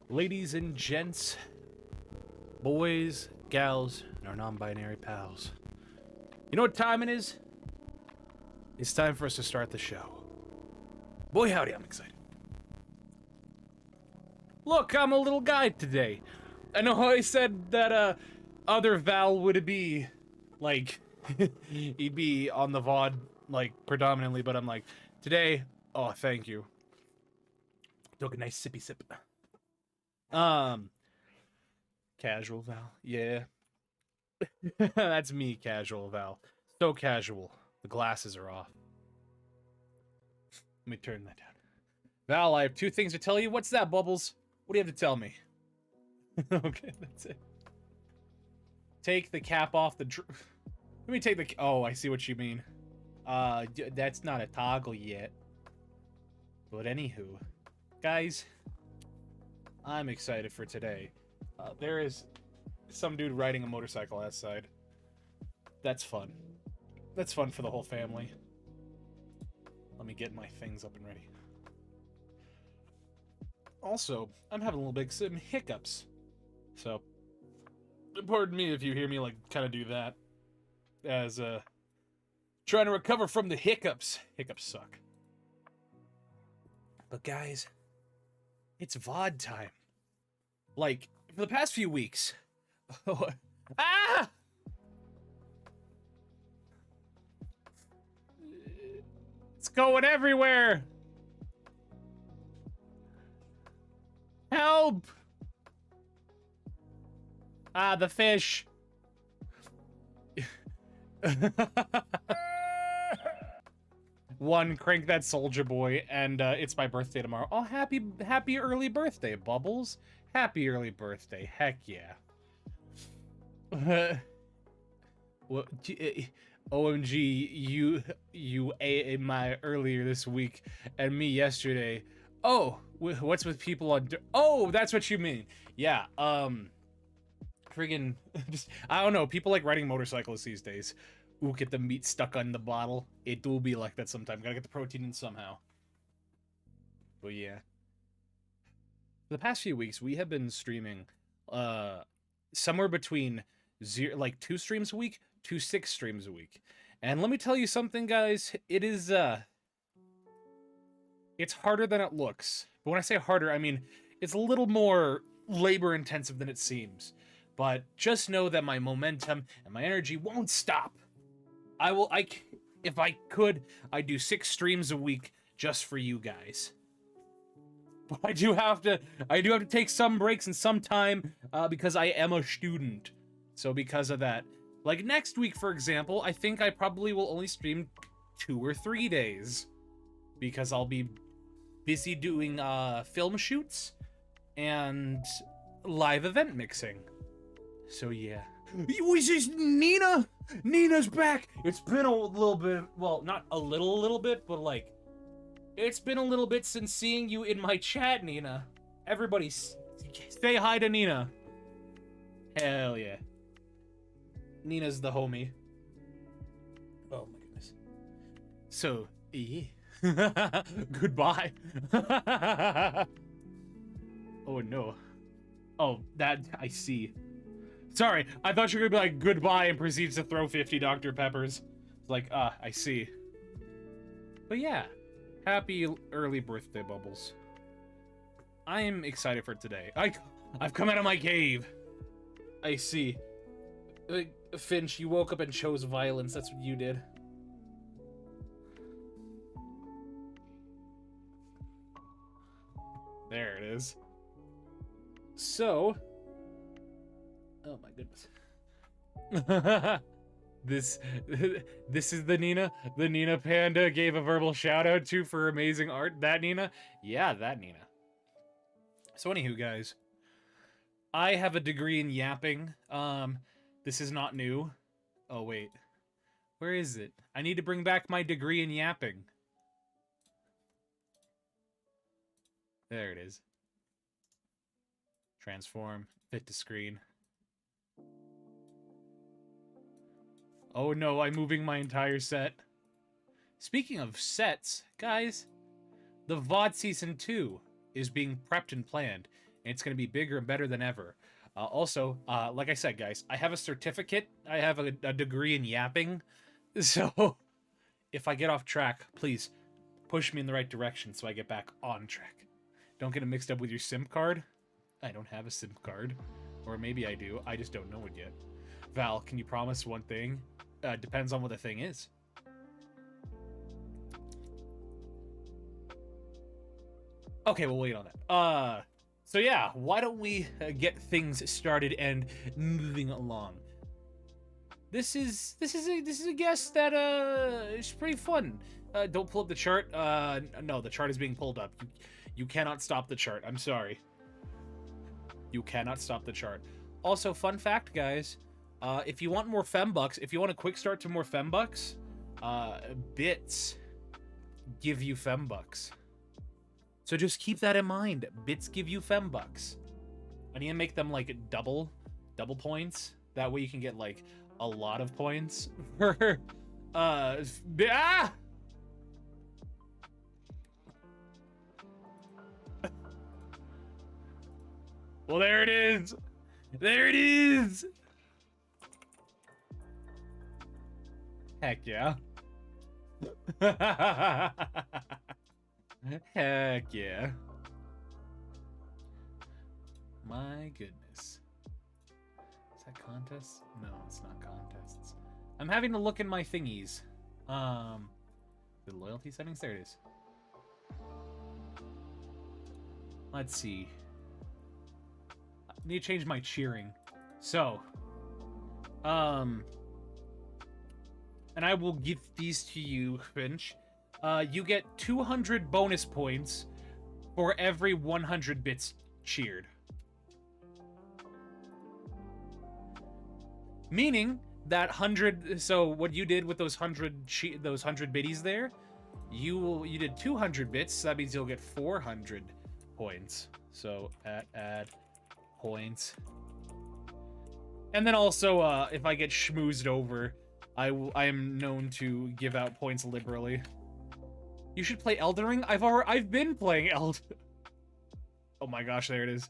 Ladies and gents, boys, gals, and our non-binary pals. You know what time it is? It's time for us to start the show. Boy howdy, I'm excited. Look, I'm a little guy today. I know how I said that other Val would be, like, he'd be on the VOD, like, predominantly, but I'm like, today, oh, thank you. Took a nice sippy sip. Casual Val, yeah. That's me, casual Val. So casual. The glasses are off. Let me turn that down. Val, I have two things to tell you. What's that, Bubbles? What do you have to tell me? Okay, that's it. Take the cap off the Let me take the... Oh, I see what you mean. That's not a toggle yet. But anywho. Guys, I'm excited for today. There is some dude riding a motorcycle outside. That's fun. That's fun for the whole family. Let me get my things up and ready. Also, I'm having a little bit some hiccups. So, pardon me if you hear me, like, kind of do that. As, trying to recover from the hiccups. Hiccups suck. But guys, it's VOD time. Like, for the past few weeks... Ah! It's going everywhere! Help! Ah, the fish. One, crank that soldier boy, and it's my birthday tomorrow. Oh, happy early birthday, Bubbles. Happy early birthday. Heck yeah. What? OMG, you ate my earlier this week and me yesterday. Oh, what's with people on... Oh, that's what you mean. Yeah, friggin... just, I don't know, people like riding motorcycles these days. Ooh, get the meat stuck on the bottle. It do be like that sometimes. Gotta get the protein in somehow. But yeah. For the past few weeks, we have been streaming, somewhere between 2 streams a week to 6 streams a week. And let me tell you something, guys. It is, it's harder than it looks. But when I say harder, I mean, it's a little more labor-intensive than it seems. But just know that my momentum and my energy won't stop. If I could, I'd do 6 streams a week just for you guys. But I do have to take some breaks and some time, because I am a student. So because of that, like next week, for example, I think I probably will only stream 2 or 3 days. Because I'll be busy doing, film shoots and live event mixing. So yeah. Was this Nina? Nina's back! It's been a little bit, well, not a little bit, but like, it's been a little bit since seeing you in my chat, Nina. Everybody say hi to Nina. Hell yeah. Nina's the homie. Oh my goodness. So, yeah. Goodbye. Oh no. Oh, that, I see. Sorry, I thought you were gonna be like, goodbye, and proceeds to throw 50 Dr. Peppers. It's like, I see. But yeah, happy early birthday, Bubbles. I am excited for today. I've come out of my cave. I see. Finch, you woke up and chose violence. That's what you did. There it is. So... Oh my goodness. This is the Nina. The Nina Panda gave a verbal shout out to for amazing art. That Nina? Yeah, that Nina. So anywho, guys. I have a degree in yapping. This is not new. Oh wait. Where is it? I need to bring back my degree in yapping. There it is. Transform. Fit to screen. Oh no, I'm moving my entire set. Speaking of sets, guys, the VOD Season 2 is being prepped and planned, and it's going to be bigger and better than ever. Also, like I said, guys, I have a certificate. I have a degree in yapping. So if I get off track, please push me in the right direction so I get back on track. Don't get it mixed up with your SIM card. I don't have a SIM card. Or maybe I do. I just don't know it yet. Val, can you promise one thing? Depends on what the thing is. Okay, we'll wait on that. So yeah, why don't we get things started and moving along? This is a guest that is pretty fun. Don't pull up the chart. No, the chart is being pulled up. You cannot stop the chart. I'm sorry. You cannot stop the chart. Also, fun fact, guys. If you want more fembucks, if you want a quick start to more fembucks, bits give you fembucks. So just keep that in mind. Bits give you fembucks. I need to make them like double points. That way you can get like a lot of points for Well, there it is. There it is. Heck yeah. Heck yeah. My goodness. Is that contest? No, it's not contests. I'm having to look in my thingies. The loyalty settings? There it is. Let's see. I need to change my cheering. So, and I will give these to you, Finch. You get 200 bonus points for every 100 bits cheered. Meaning that 100. So what you did with those 100 biddies there, you did 200 bits. So that means you'll get 400 points. So add points. And then also, if I get schmoozed over, I am known to give out points liberally. You should play Elden Ring. I've been playing Elden. Oh my gosh, there it is.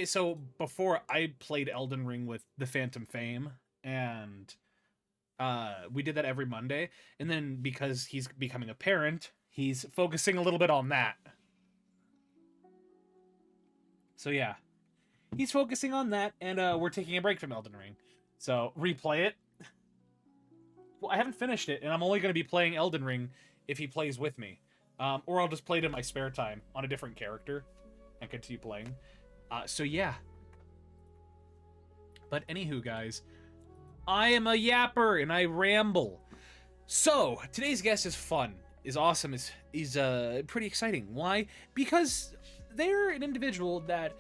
So before I played Elden Ring with the Phantom Fame, and we did that every Monday, and then because he's becoming a parent, he's focusing a little bit on that. So yeah, he's focusing on that, and we're taking a break from Elden Ring. So replay it. Well, I haven't finished it, and I'm only going to be playing Elden Ring if he plays with me. Or I'll just play it in my spare time on a different character and continue playing. So yeah. But anywho, guys, I am a yapper and I ramble. So today's guest is fun, is awesome, is pretty exciting. Why? Because they're an individual that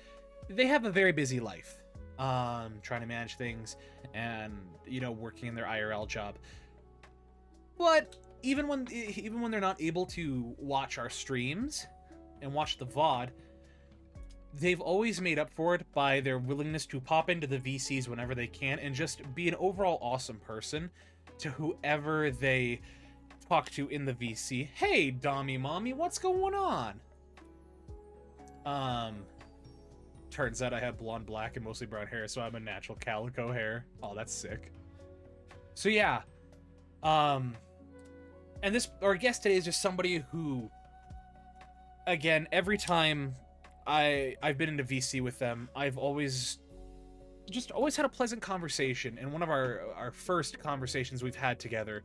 they have a very busy life, trying to manage things and working in their IRL job. But even when they're not able to watch our streams and watch the VOD, they've always made up for it by their willingness to pop into the VCs whenever they can and just be an overall awesome person to whoever they talk to in the VC. Hey, Dommy Mommy, what's going on? Turns out I have blonde, black, and mostly brown hair, so I'm a natural calico hair. Oh, that's sick. So yeah, and our guest today is just somebody who, again, every time I've been into VC with them, I've always had a pleasant conversation, and one of our first conversations we've had together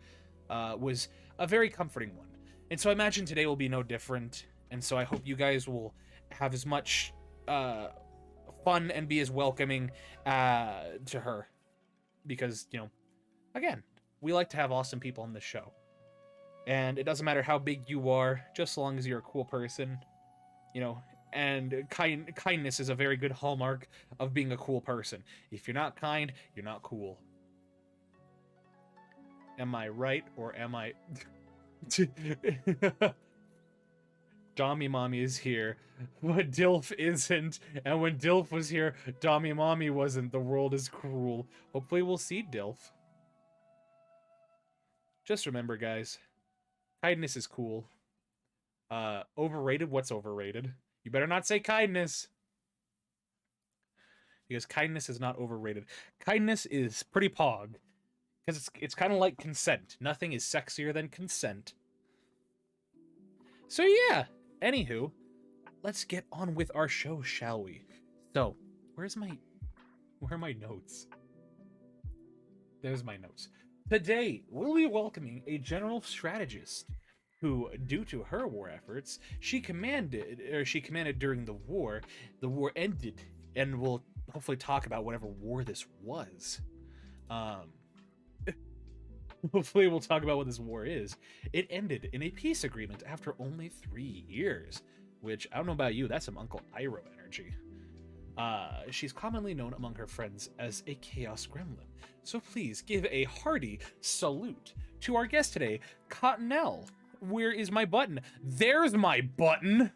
was a very comforting one. And so I imagine today will be no different, and so I hope you guys will have as much fun and be as welcoming to her, because again, we like to have awesome people on this show, and it doesn't matter how big you are, just as long as you're a cool person, and kindness is a very good hallmark of being a cool person. If you're not kind, you're not cool. Am I right, or am I... Dommy Mommy is here, but Dilf isn't. And when Dilf was here, Dommy Mommy wasn't. The world is cruel. Hopefully we'll see Dilf. Just remember, guys, kindness is cool. Overrated? What's overrated? You better not say kindness. Because kindness is not overrated. Kindness is pretty pog. Because it's kind of like consent. Nothing is sexier than consent. So yeah, anywho, let's get on with our show, shall we? So, where are my notes? There's my notes. Today, we'll be welcoming a general strategist who, due to her war efforts, she commanded during the war. The war ended, and we'll hopefully talk about whatever war this was. Hopefully we'll talk about what this war is. It ended in a peace agreement after only 3 years, which, I don't know about you, that's some Uncle Iroh energy. She's commonly known among her friends as a Chaos Gremlin. So please give a hearty salute to our guest today, Cotton Elle. Where is my button? There's my button!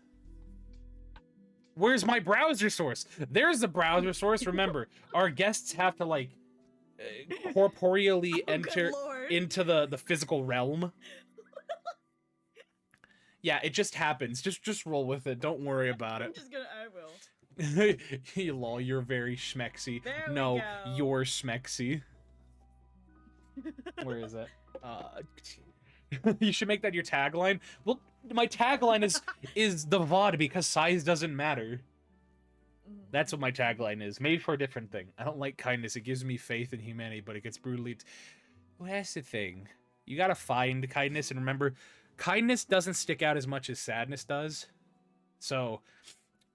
Where's my browser source? There's the browser source. Remember, our guests have to, like, corporeally enter into the physical realm. Yeah, it just happens. Just roll with it. Don't worry about it. I will. Lol, you're very schmexy. There no, we go. you're schmexy. Where is it? You should make that your tagline. Well, my tagline is the VOD because size doesn't matter. That's what my tagline is. Maybe for a different thing. I don't like kindness. It gives me faith in humanity, but it gets brutally... Well, that's the thing. You gotta find kindness, and remember, kindness doesn't stick out as much as sadness does. So,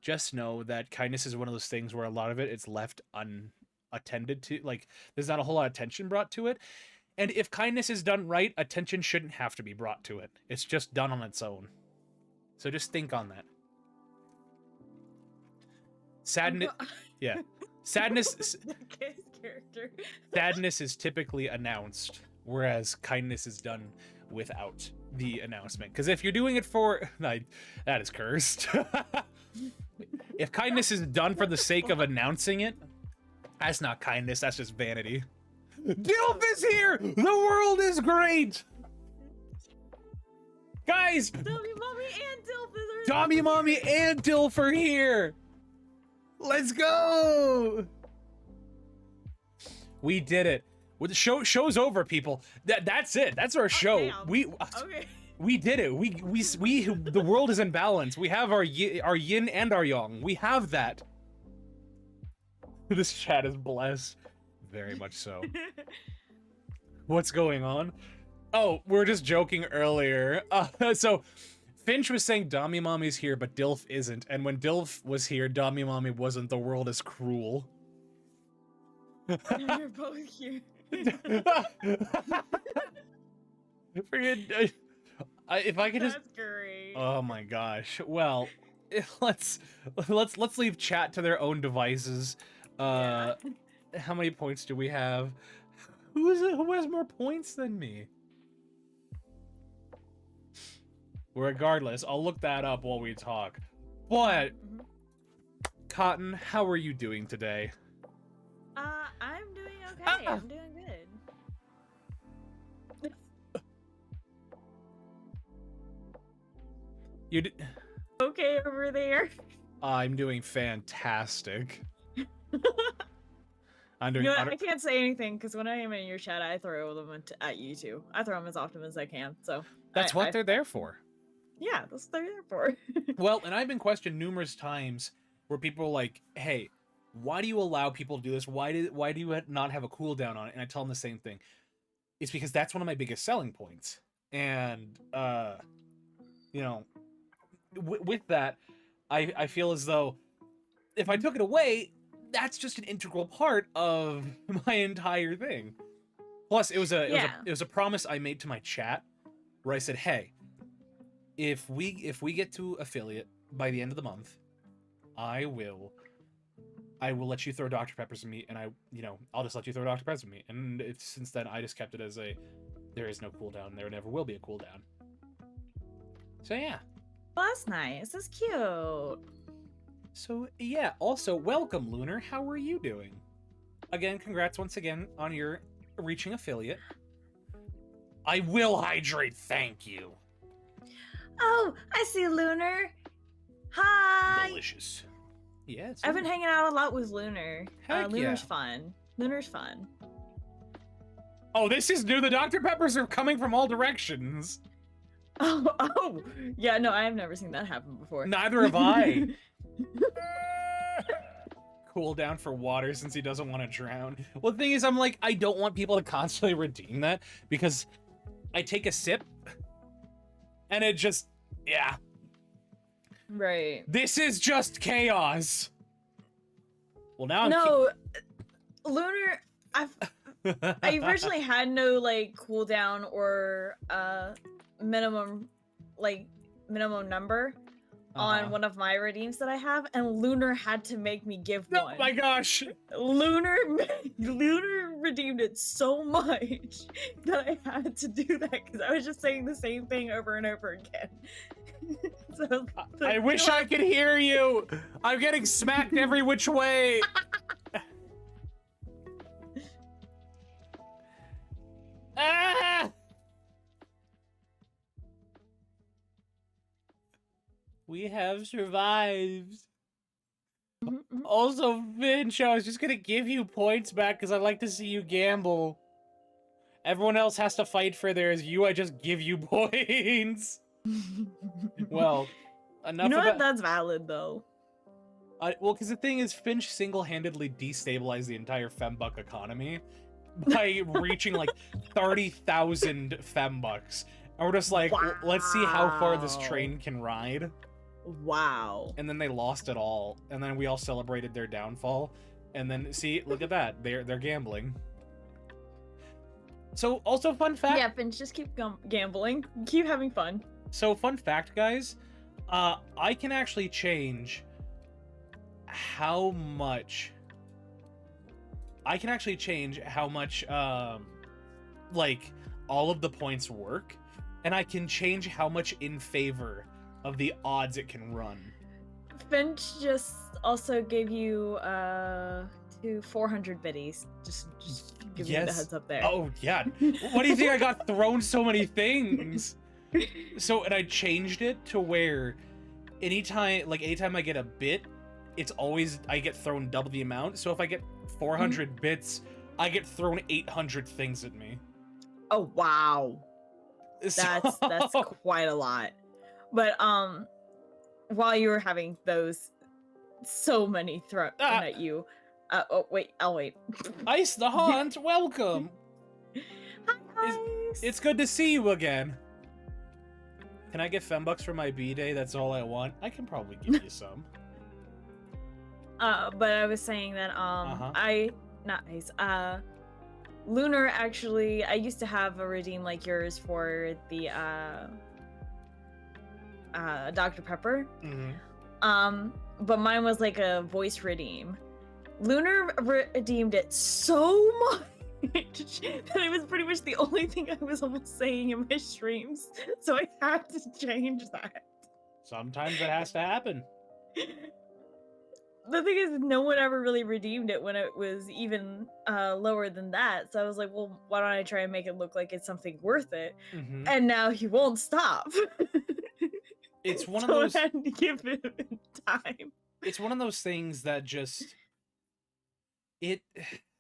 just know that kindness is one of those things where a lot of it's left unattended to. Like, there's not a whole lot of attention brought to it. And if kindness is done right, attention shouldn't have to be brought to it. It's just done on its own. So just think on that. Sadness, yeah. Sadness, character. sadness is typically announced, whereas kindness is done without the announcement. Because if you're doing it for, that is cursed. If kindness is done for the sake of announcing it, that's not kindness. That's just vanity. Dilf is here! The world is great! Guys! Dummy Mommy and Dilf is Dummy Mommy and Dilf are here! Let's go! We did it. With the show's over, people. That's it. That's our show. Damn. Okay. We did it. We the world is in balance. We have our yin and our yang. We have that. This chat is blessed. Very much so. What's going on? Oh, we were just joking earlier. So Finch was saying Dummy Mommy's here, but Dilf isn't. And when Dilf was here, Dummy Mommy wasn't. The world is cruel. You're both here. If I could just... That's great. Oh my gosh. Well, let's leave chat to their own devices. Yeah. How many points do we have? Who has more points than me? Regardless, I'll look that up while we talk. But, Cotton, how are you doing today? I'm doing okay. I'm doing good. You d Okay over there? I'm doing fantastic. I'm doing. You know what? I can't say anything because when I am in your chat, I throw them at you too. I throw them as often as I can. So That's what they're there for. Yeah, that's what they're there for. Well, and I've been questioned numerous times where people are like, "Hey, why do you allow people to do this? Why do you not have a cooldown on it?" And I tell them the same thing. It's because that's one of my biggest selling points. And you know, with that, I feel as though if I took it away, that's just an integral part of my entire thing. Plus, it was a promise I made to my chat where I said, "Hey, if we get to affiliate by the end of the month, I will let you throw Dr. Peppers at me, and I'll just let you throw Dr. Peppers at me." And since then, I just kept it as there is no cooldown. There never will be a cooldown. So yeah. Well, that's nice. That's cute. So yeah, also welcome, Lunar. How are you doing? Again, congrats once again on your reaching affiliate. I will hydrate, thank you. Oh, I see Lunar. Hi. Delicious. Yeah, it's I've been hanging out a lot with Lunar. Heck Lunar's yeah. fun. Lunar's fun. Oh, this is new. The Dr. Peppers are coming from all directions. Oh, yeah, no, I have never seen that happen before. Neither have I. Cool down for water since he doesn't want to drown. Well, the thing is, I'm like, I don't want people to constantly redeem that because I take a sip and it just, yeah. Right. This is just chaos. Well, now No, Lunar, I originally had no, like, cooldown or, minimum number on one of my redeems that I have, and Lunar had to make me give one. Oh my gosh. Lunar redeemed it so much that I had to do that because I was just saying the same thing over and over again. So I wish I could hear you. I'm getting smacked every which way. Ah! We have survived. Also, Finch, I was just gonna give you points back because I like to see you gamble. Everyone else has to fight for theirs. I just give you points. Well, enough. You know about... what? That's valid though. Well, because the thing is, Finch single-handedly destabilized the entire fembuck economy by reaching like 30,000 fembucks. And we're just like, wow. Let's see how far this train can ride. Wow. And then they lost it all. And then we all celebrated their downfall. And then, see, look at that. They're gambling. So, also, fun fact. Yeah, Finch, just keep gambling. Keep having fun. So, fun fact, guys. I can actually change how much... like, all of the points work. And I can change how much in favor of the odds it can run. Finch just also gave you 400 biddies. Just give you the heads up there. Oh yeah. What do you think? I got thrown so many things. So, and I changed it to where anytime I get a bit, it's always I get thrown double the amount. So if I get 400 bits, I get thrown 800 things at me. Oh wow. That's quite a lot. But while you were having those so many thrown at you, I'll wait. Ice the Haunt, welcome. Hi, it's good to see you again. Can I get fembucks for my B-Day? That's all I want. I can probably give you some. But I was saying that Lunar actually, I used to have a redeem like yours for the Dr. Pepper. But mine was like a voice redeem. Lunar redeemed it so much that it was pretty much the only thing I was almost saying in my streams. So I had to change that. Sometimes it has to happen. The thing is, no one ever really redeemed it when it was even lower than that. So I was like, well, why don't I try and make it look like it's something worth it? And now he won't stop. It's one of those. I had to give him time. It's one of those things that just.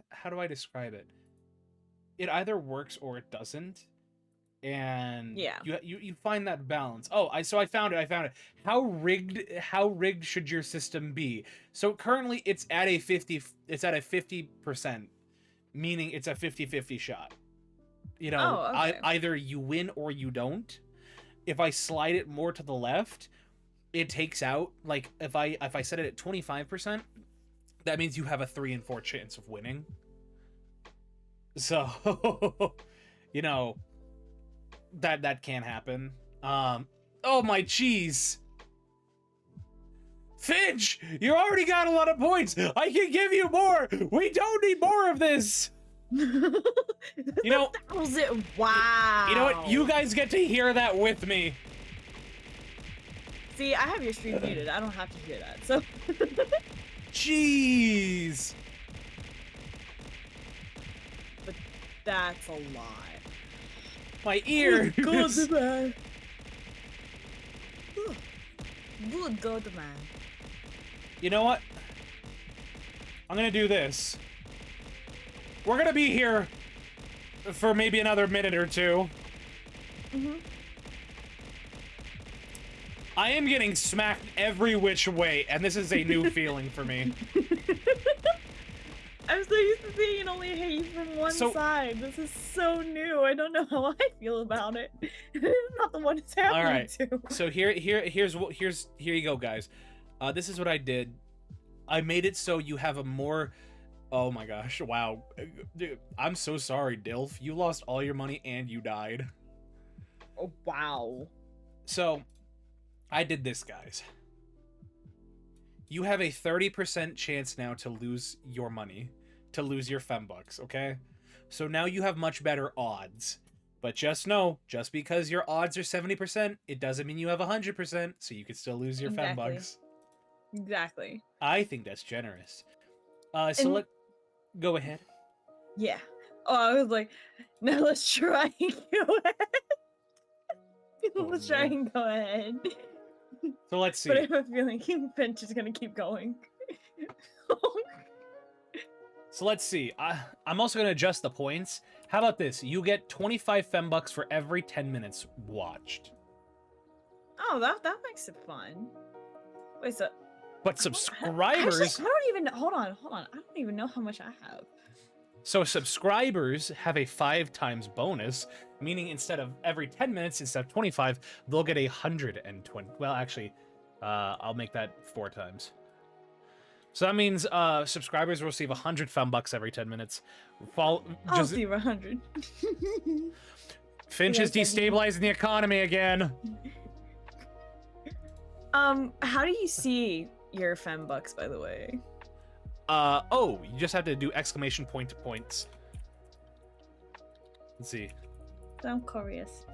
How do I describe it? It either works or it doesn't. And yeah, you find that balance. Oh, I found it. How rigged should your system be? So currently it's at a 50%, meaning it's a 50-50 shot. You know, okay. Either you win or you don't. If I slide it more to the left, it takes out, like if I set it at 25%, that means you have a 3 in 4 chance of winning. So, you know, that can happen. Oh my cheese. Finch, you already got a lot of points. I can give you more. We don't need more of this. You know, wow. You know what? You guys get to hear that with me. See, I have your stream muted. I don't have to hear that. So jeez. But that's a lot. My ears. Good man. You know what? I'm gonna do this. We're gonna be here for maybe another minute or two. Mm-hmm. I am getting smacked every which way, and this is a new feeling for me. I'm so used to seeing it only hit you from one side. This is so new. I don't know how I feel about it. Not the one it's happening All right. to. So here you go, guys. This is what I did. I made it so you have a more. Oh my gosh! Wow, dude, I'm so sorry, Dilf. You lost all your money and you died. Oh wow. So, I did this, guys. You have a 30% chance now to lose your money, to lose your fembucks, okay? So now you have much better odds. But just know, just because your odds are 70%, it doesn't mean you have 100%, so you could still lose your fembucks. Exactly. I think that's generous. So go ahead. Yeah. Oh, I was like, now let's try and go ahead. Let's try and go ahead. So let's see. But I have a feeling Finch is gonna keep going. So let's see. I'm also gonna adjust the points. How about this? You get 25 fembucks for every 10 minutes watched. Oh, that makes it fun. Wait, so... But subscribers... Actually, I don't even... Hold on. I don't even know how much I have. So subscribers have a 5 times bonus, meaning instead of every 10 minutes, instead of 25, they'll get 120. Well, actually, I'll make that 4 times. So that means subscribers will receive 100 fembucks every 10 minutes. I'll receive 100. Finch is destabilizing the economy again. How do you see your fembucks, by the way? Oh, you just have to do exclamation point to points. Let's see. I'm curious.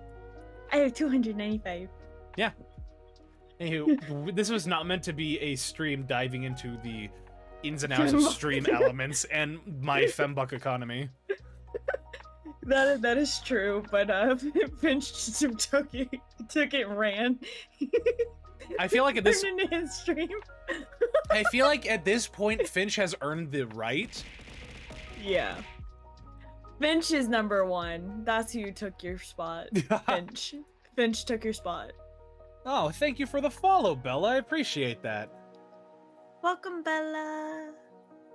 I have 295. Yeah. Anywho, this was not meant to be a stream diving into the ins and outs of stream elements and my fembuck economy. That is true, but Finch just took it and ran. I feel like at this into his stream. I feel like at this point Finch has earned the right. Yeah. Finch is number 1. That's who took your spot. Finch. Finch took your spot. Oh, thank you for the follow, Bella. I appreciate that. Welcome, Bella.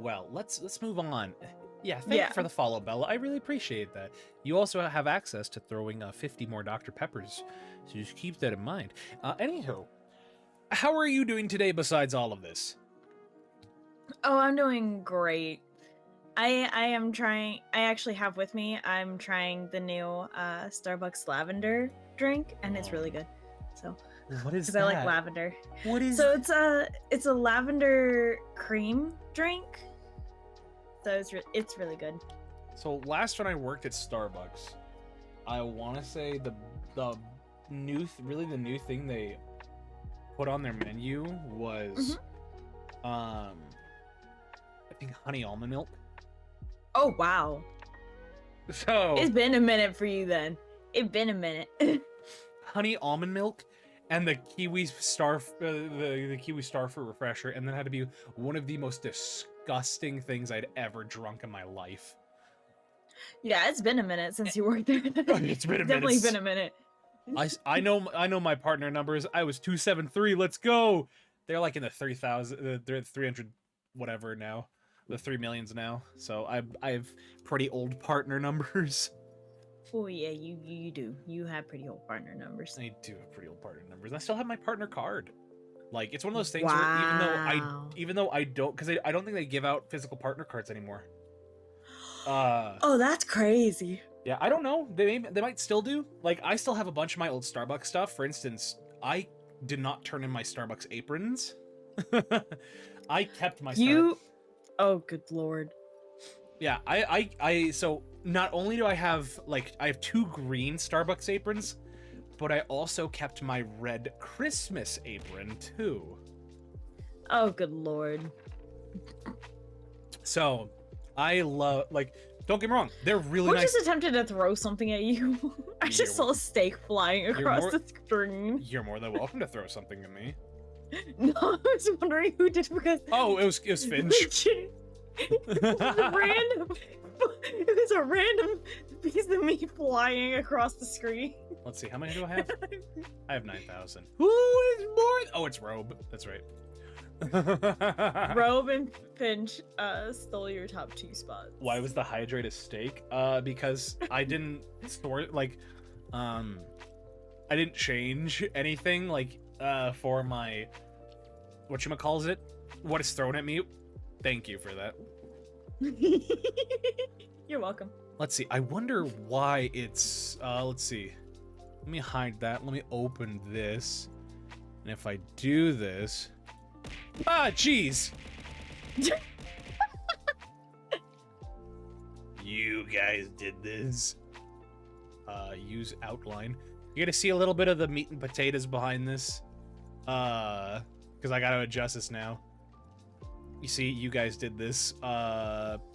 Well, let's move on. Yeah, thank you for the follow, Bella. I really appreciate that. You also have access to throwing 50 more Dr. Peppers, so just keep that in mind. Anywho, how are you doing today besides all of this? Oh, I'm doing great. I am trying. I actually have with me. I'm trying the new Starbucks lavender drink, and it's really good. So. What is that? Because I like lavender. What is? So it's a lavender cream drink. So it's really good. So last when I worked at Starbucks, I want to say the new thing they put on their menu was I think honey almond milk. Oh wow. So it's been a minute for you then. It's been a minute. Honey almond milk and the kiwi the kiwi starfruit refresher, and then had to be one of the most disgusting things I'd ever drunk in my life. Yeah, it's been a minute since you worked there. It's been a minute. Definitely been a minute. I know my partner numbers. I was 273. Let's go. They're like in the 3,000, they're 300 whatever now, the 3 millions now. So I have pretty old partner numbers. Oh yeah, you do. You have pretty old partner numbers. I do have pretty old partner numbers. And I still have my partner card. Like, it's one of those things wow. where even though I don't, because I don't think they give out physical partner cards anymore. Oh, that's crazy. Yeah, I don't know. They might still do. Like, I still have a bunch of my old Starbucks stuff. For instance, I did not turn in my Starbucks aprons. I kept my Oh, good lord. Yeah, so not only do I have 2 green Starbucks aprons, but I also kept my red Christmas apron too. Oh, good lord. So, I love, don't get me wrong, they're really nice. I just attempted to throw something at you. I just saw a steak flying across the screen. You're more than welcome to throw something at me. No, I was wondering who did because Oh, it was Finch. it was a random piece of me flying across the screen. Let's see, how many do I have? I have 9,000. Who is more? Oh, it's Robe. That's right. Robe and Finch stole your top 2 spots. Why was the hydrate a steak? Because I didn't store like, I didn't change anything like for my whatchamacallit, what is thrown at me. Thank you for that. You're welcome. Let's see. I wonder why it's. Let's see. Let me hide that. Let me open this. And if I do this. Ah, jeez. You guys did this. Use outline. You're gonna see a little bit of the meat and potatoes behind this. Because I gotta adjust this now. You see, you guys did this.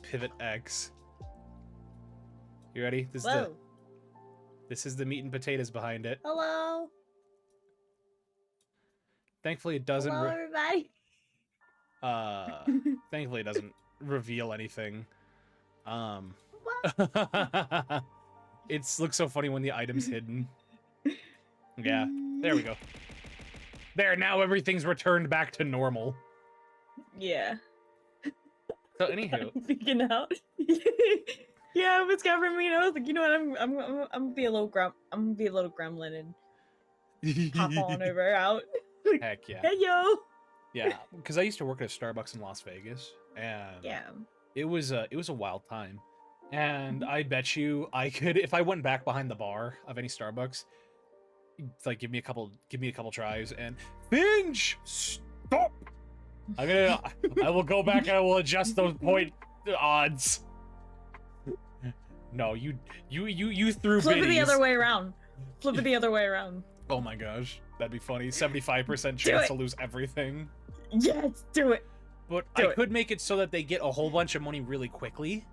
Pivot X. You ready? This is the meat and potatoes behind it. Hello. Thankfully, it doesn't. Hello, everybody. Thankfully, it doesn't reveal anything. It looks so funny when the item's hidden. Yeah, there we go. There, now everything's returned back to normal. Yeah. So anywho, Freaking out. Yeah, it was covering me, and I was like, you know what? I'm gonna be a little gremlin and hop on over out. heck yeah. Hey yo. Yeah, because I used to work at a Starbucks in Las Vegas, and Yeah. it was a wild time. And I bet you I could, if I went back behind the bar of any Starbucks, it's like give me a couple tries, and Finch, stop! I will go back and I will adjust those point odds. No, you threw Flip it the biddies. other way around. Flip it the other way around. Oh my gosh, that'd be funny. 75% chance to lose everything. Yes, do it. But I could make it so that they get a whole bunch of money really quickly.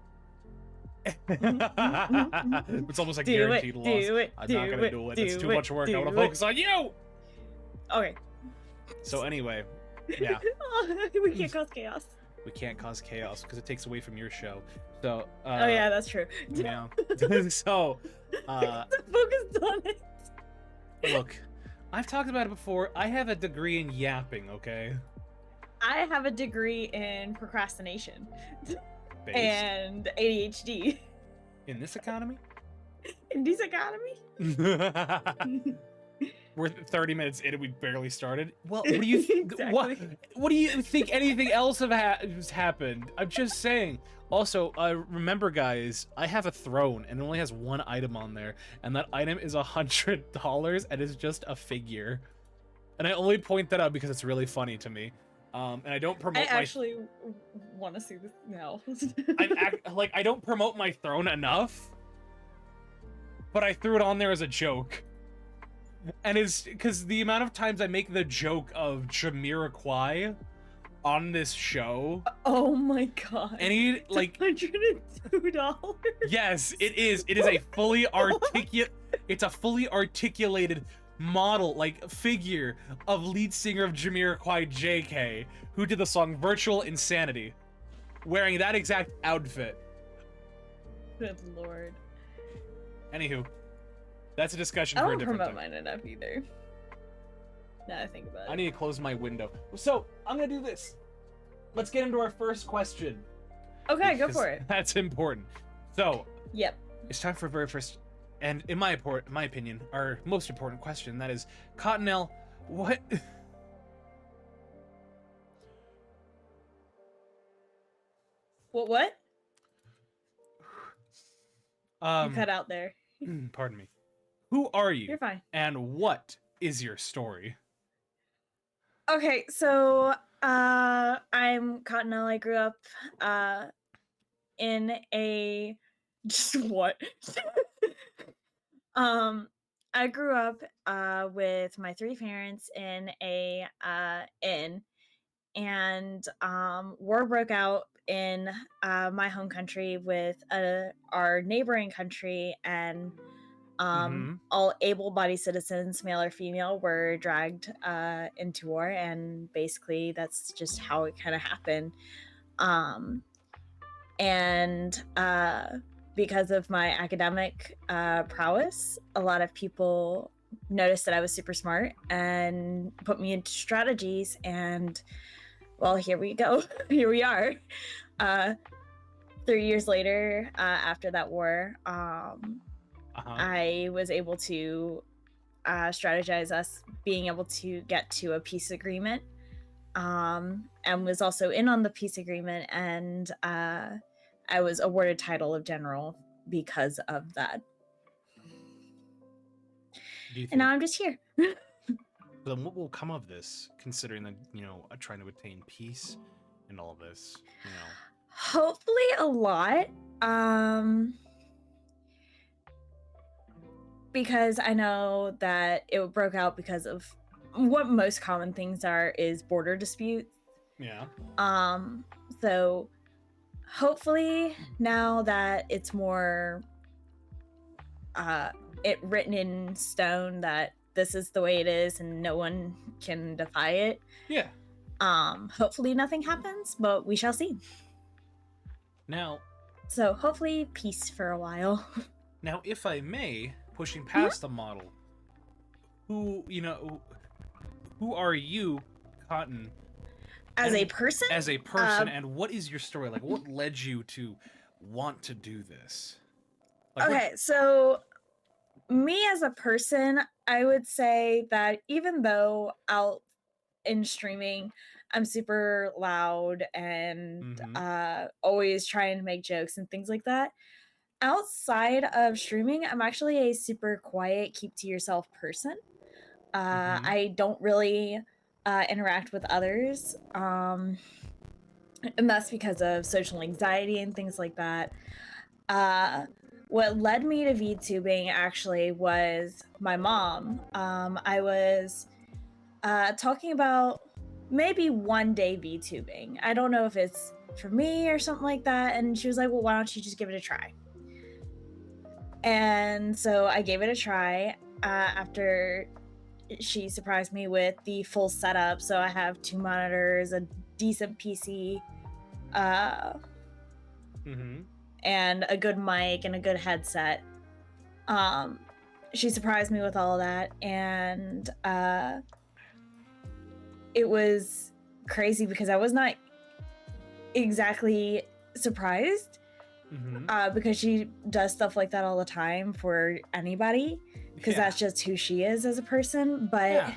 It's almost like guaranteed loss. I'm not gonna do it. It's too much work. I want to focus on you. Okay. So anyway, yeah. We can't cause chaos. We can't cause chaos because it takes away from your show. So. Oh yeah, that's true. Yeah. So. Focused on it. Look, I've talked about it before. I have a degree in yapping. Okay. I have a degree in procrastination. Based. And ADHD. In this economy? In this economy? We're 30 minutes in and we barely started. Well, what do you Exactly. what do you think anything else has happened? I'm just saying. Also, remember guys, I have a throne and it only has one item on there, and that item is $100 and it's just a figure. And I only point that out because it's really funny to me. And I don't promote. I actually want to see this now. I don't promote my throne enough, but I threw it on there as a joke, and it's because the amount of times I make the joke of Jamiroquai on this show. Oh my god! And like $102. Yes, it is. It is a fully articulate. It's a fully articulated model, like figure of lead singer of Jamiroquai JK, who did the song Virtual Insanity, wearing that exact outfit. Good lord. Anywho, that's a discussion I for a don't different promote time. mine enough either. Now I think about it. I need to close my window. So, I'm gonna do this. Let's get into our first question. Okay, go for it. That's important. So, Yep. it's time for very first, and in my opinion, our most important question, that is, Cotton Elle, what... What? You You cut out there. Pardon me. Who are you? You're fine. And what is your story? Okay, so I'm Cotton Elle. I grew up in a just what? I grew up with my 3 parents in a inn, and war broke out in my home country with our neighboring country, and Mm-hmm. All able-bodied citizens, male or female, were dragged into war, and basically that's just how it kind of happened. Um, and because of my academic prowess, a lot of people noticed that I was super smart and put me into strategies, and well, here we go. Here we are. 3 years later, after that war, I was able to strategize us being able to get to a peace agreement, and was also in on the peace agreement, and I was awarded title of general because of that. And now I'm just here. Then what will come of this, considering that, trying to attain peace and all of this, Hopefully a lot. Because I know that it broke out because of what most common things are is border disputes. Yeah. So hopefully now that it's more it written in stone that this is the way it is and no one can defy it. Yeah. Hopefully nothing happens, but we shall see. Now, so hopefully peace for a while. Now, if I may, pushing past the model, who are you, Cotton? As a person? As a person, and what is your story? Like, what led you to want to do this? Like, okay, so me as a person, I would say that even though out in streaming, I'm super loud and always trying to make jokes and things like that. Outside of streaming, I'm actually a super quiet, keep to yourself person. I don't really interact with others. And that's because of social anxiety and things like that. What led me to VTubing actually was my mom. I was talking about maybe one day VTubing. I don't know if it's for me or something like that. And she was like, well, why don't you just give it a try? And so I gave it a try after she surprised me with the full setup. So I have 2 monitors, a decent PC, and a good mic and a good headset. She surprised me with all of that, and it was crazy because I was not exactly surprised because she does stuff like that all the time for anybody because that's just who she is as a person. But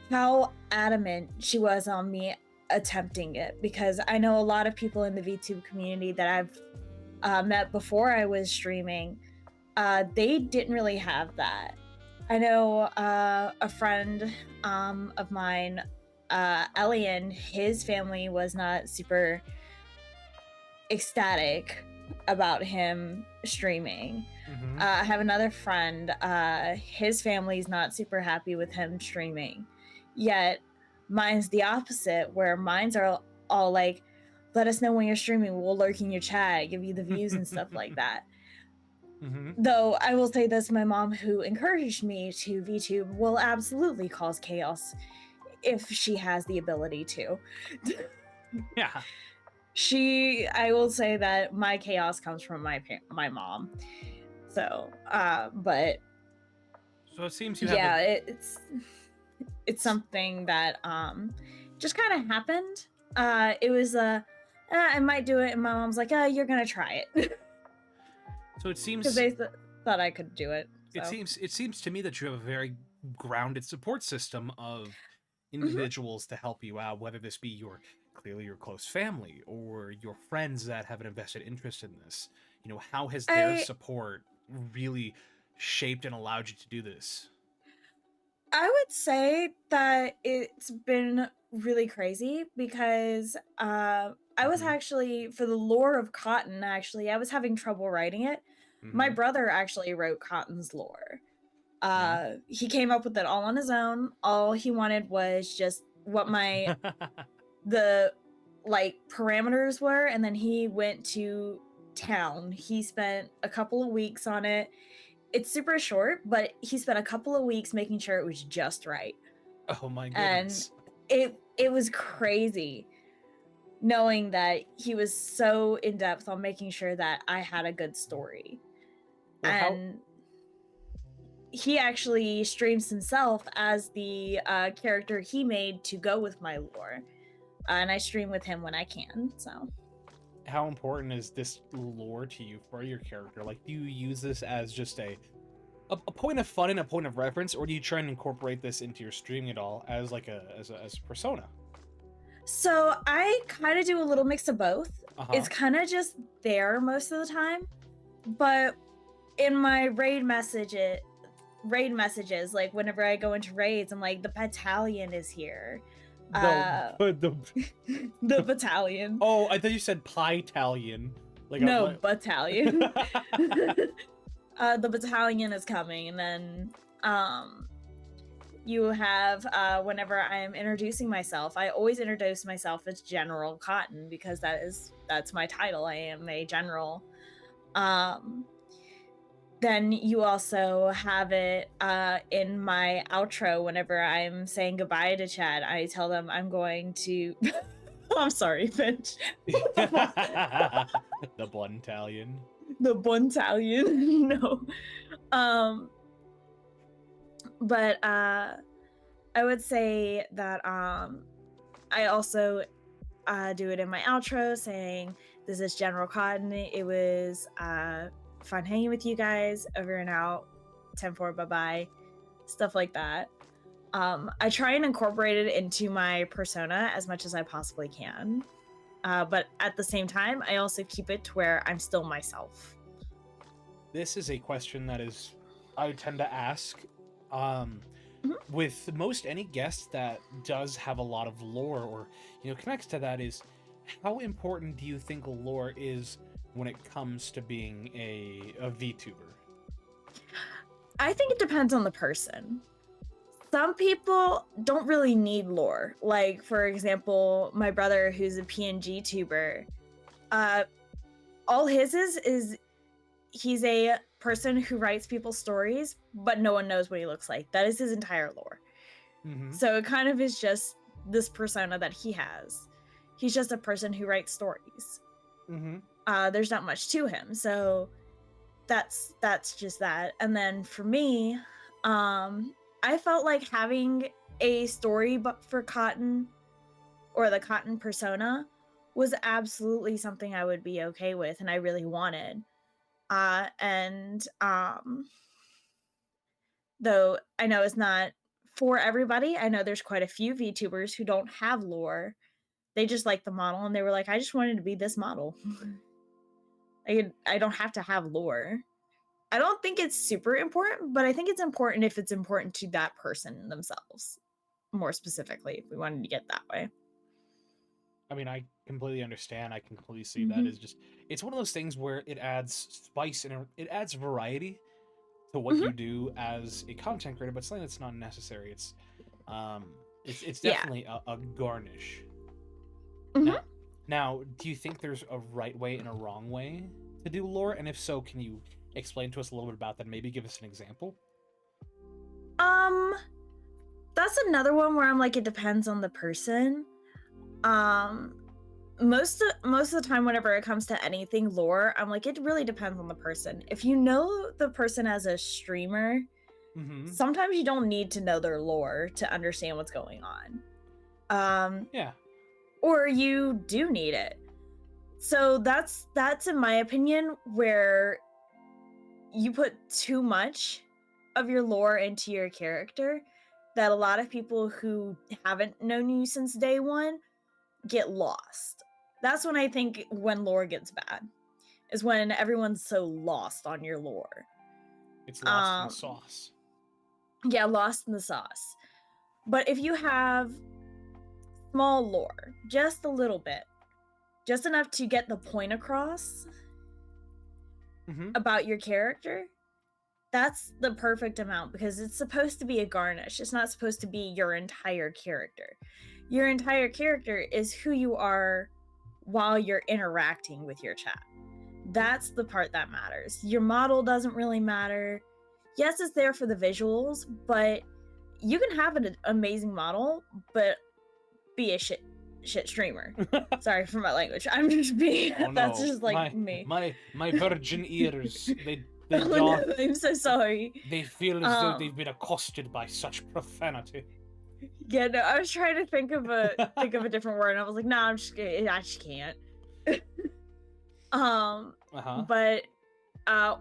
how adamant she was on me attempting it, because I know a lot of people in the VTube community that I've met before I was streaming, they didn't really have that. I know a friend of mine, Elian, his family was not super ecstatic about him streaming. I have another friend, his family's not super happy with him streaming. Yet mine's the opposite, where mine's are all like, let us know when you're streaming, we'll lurk in your chat, give you the views and stuff like that. Though I will say this, my mom, who encouraged me to VTube, will absolutely cause chaos if she has the ability to. I will say that my chaos comes from my mom. So, but so it seems you have it's something that just kind of happened. It was I might do it, and my mom's like, you're gonna try it. So it seems because they thought I could do it. So. It seems to me that you have a very grounded support system of individuals to help you out, whether this be clearly your close family or your friends that have an invested interest in this. How has their support really shaped and allowed you to do this? I would say that it's been really crazy because I was actually, for the lore of Cotton, I was having trouble writing it. My brother actually wrote Cotton's lore. He came up with it all on his own. All he wanted was just what the parameters were, and then he went to town. He spent a couple of weeks on it, it's super short, but he spent a couple of weeks making sure it was just right. Oh my And goodness. it was crazy knowing that he was so in depth on making sure that I had a good story. Well, And he actually streams himself as the character he made to go with my lore. And I stream with him when I can, so. how important is this lore to you for your character? Like, do you use this as just a point of fun and a point of reference, or do you try and incorporate this into your streaming at all as like as a persona? So I kind of do a little mix of both. It's Uh-huh. kind of just there most of the time, but in my raid messages, like whenever I go into raids, I'm like, the battalion is here. The The battalion. Oh, I thought you said Pie-talion. Like No, like... battalion. The battalion is coming, and then you have whenever I'm introducing myself, I always introduce myself as General Cotton because that's my title. I am a general. Then you also have it in my outro whenever I'm saying goodbye to Chad. I tell them I'm going to. I'm sorry, bitch. The Buntalion. The Buntalion. No. But I would say that I also do it in my outro saying, this is General Cotton. It was fun hanging with you guys. Over and out. 10-4, bye-bye. Stuff like that. I try and incorporate it into my persona as much as I possibly can. But at the same time, I also keep it to where I'm still myself. This is a question that I tend to ask with most any guest that does have a lot of lore or, connects to that is, how important do you think lore is when it comes to being a VTuber? I think it depends on the person. Some people don't really need lore. Like, for example, my brother, who's a PNG tuber, all his is he's a person who writes people's stories, but no one knows what he looks like. That is his entire lore. Mm-hmm. So it kind of is just this persona that he has. He's just a person who writes stories. Mm-hmm. There's not much to him, so that's just that. And then for me, I felt like having a story but for Cotton, or the Cotton persona, was absolutely something I would be okay with and I really wanted. Though I know it's not for everybody, I know there's quite a few VTubers who don't have lore. They just like the model and they were like, I just wanted to be this model. I don't have to have lore. I don't think it's super important, but I think it's important if it's important to that person themselves, more specifically, if we wanted to get that way. I mean, I completely understand. I can completely see that. It's one of those things where it adds spice and it adds variety to what you do as a content creator, but something that's not necessary. It's definitely a garnish. Now, do you think there's a right way and a wrong way to do lore? And if so, can you explain to us a little bit about that? Maybe give us an example. That's another one where I'm like, it depends on the person. Most of the time whenever it comes to anything lore, I'm like, it really depends on the person. If you know the person as a streamer, sometimes you don't need to know their lore to understand what's going on. Or you do need it. So that's in my opinion where you put too much of your lore into your character that a lot of people who haven't known you since day one get lost. That's when I think when lore gets bad, is when everyone's so lost on your lore. It's lost in the sauce. Yeah, lost in the sauce. But if you have small lore, just a little bit, just enough to get the point across about your character, that's the perfect amount, because it's supposed to be a garnish. It's not supposed to be your entire character. Your entire character is who you are while you're interacting with your chat. That's the part that matters. Your model doesn't really matter. yes, it's there for the visuals, but you can have an amazing model, but be a shit streamer. Sorry for my language. I'm just being. Oh, That's no. just like me. My virgin ears. They Oh don't. no, I'm so sorry. They feel as though they've been accosted by such profanity. Yeah, no, I was trying to think of a different word, and I was like, nah, I just can't. But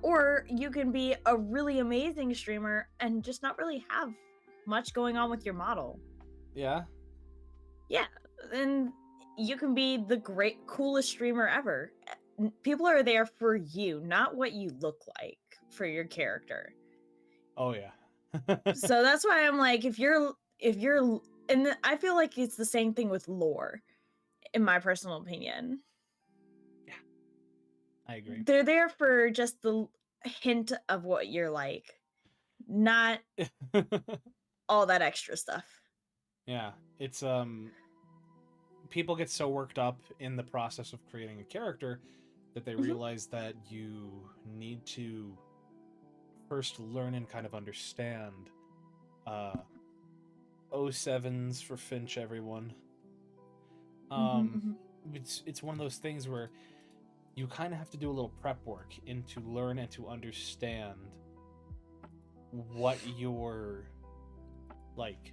or you can be a really amazing streamer and just not really have much going on with your model. Yeah. Yeah, and you can be the coolest streamer ever. People are there for you, not what you look like for your character. Oh yeah. So that's why I'm like, if you're, and I feel like it's the same thing with lore, in my personal opinion. Yeah, I agree. They're there for just the hint of what you're like, not all that extra stuff. Yeah, it's people get so worked up in the process of creating a character that they realize that you need to first learn and kind of understand 07s for Finch, everyone. It's one of those things where you kind of have to do a little prep work to learn and to understand what your, like,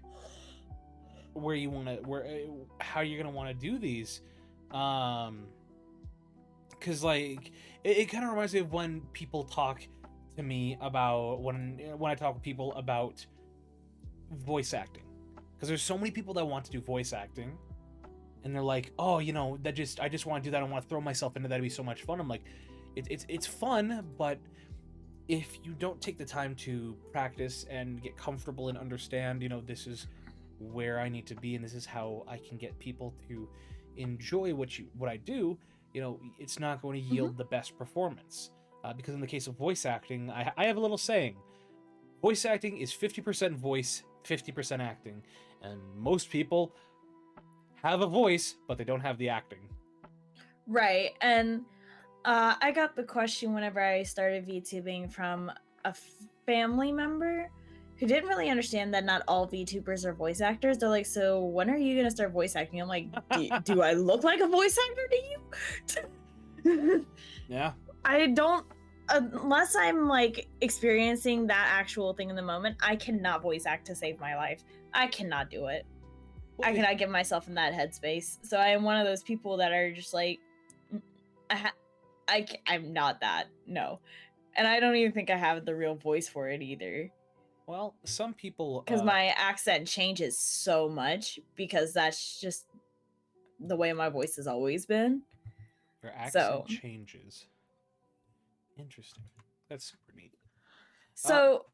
where you want to, how you're gonna want to do these, because like it kind of reminds me of when people talk to me about when I talk to people about voice acting, because there's so many people that want to do voice acting, and they're like, oh, I just want to do that. I want to throw myself into that. It'd be so much fun. I'm like, it's fun, but if you don't take the time to practice and get comfortable and understand, this is where I need to be and this is how I can get people to enjoy what I do, it's not going to yield the best performance. Because in the case of voice acting, I have a little saying: voice acting is 50% voice, 50% acting, and most people have a voice, but they don't have the acting. Right, and I got the question whenever I started VTubing from a family member who didn't really understand that not all VTubers are voice actors. They're like, so when are you gonna start voice acting? I'm like, do I look like a voice actor to you? Yeah. I don't, unless I'm like experiencing that actual thing in the moment, I cannot voice act to save my life. I cannot do it. I cannot get myself in that headspace. So I am one of those people that are just like, I'm not that, no. And I don't even think I have the real voice for it either. Well, some people... Because my accent changes so much, because that's just the way my voice has always been. Your accent changes. Interesting. That's super neat. So,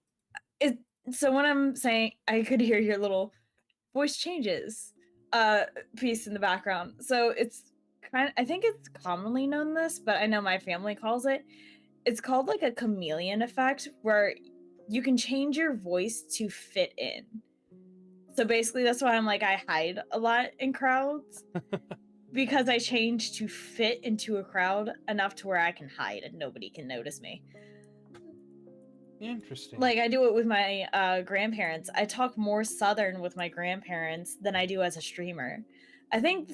so when I'm saying I could hear your little voice changes piece in the background. So it's I think it's commonly known this, but I know my family calls it. It's called like a chameleon effect, where you can change your voice to fit in. So basically that's why I'm like, I hide a lot in crowds because I change to fit into a crowd enough to where I can hide and nobody can notice me. Interesting. Like I do it with my grandparents. I talk more Southern with my grandparents than I do as a streamer. I think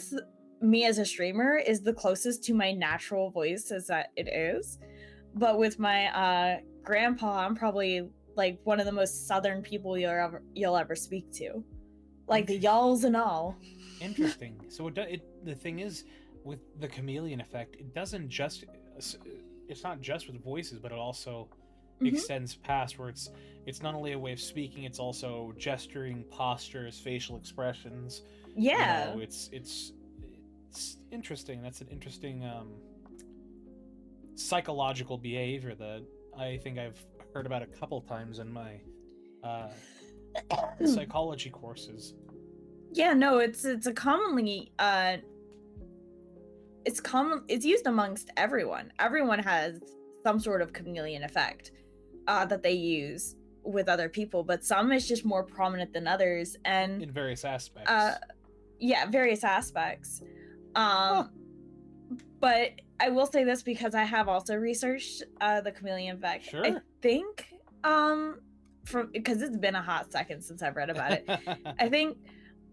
me as a streamer is the closest to my natural voice as that it is. But with my grandpa, I'm probably like one of the most Southern people you'll ever speak to, like the y'alls and all. Interesting. So the thing is, with the chameleon effect, it's not just with voices, but it also extends past, where it's not only a way of speaking, it's also gesturing, postures, facial expressions. Yeah. It's interesting. That's an interesting psychological behavior that I think I've heard about a couple times in my psychology courses. Yeah, no, it's a commonly it's used amongst everyone. Everyone has some sort of chameleon effect that they use with other people, but some is just more prominent than others, and in various aspects. Yeah, various aspects. But I will say this because I have also researched the chameleon effect. Sure. I think From because it's been a hot second since I've read about it. I think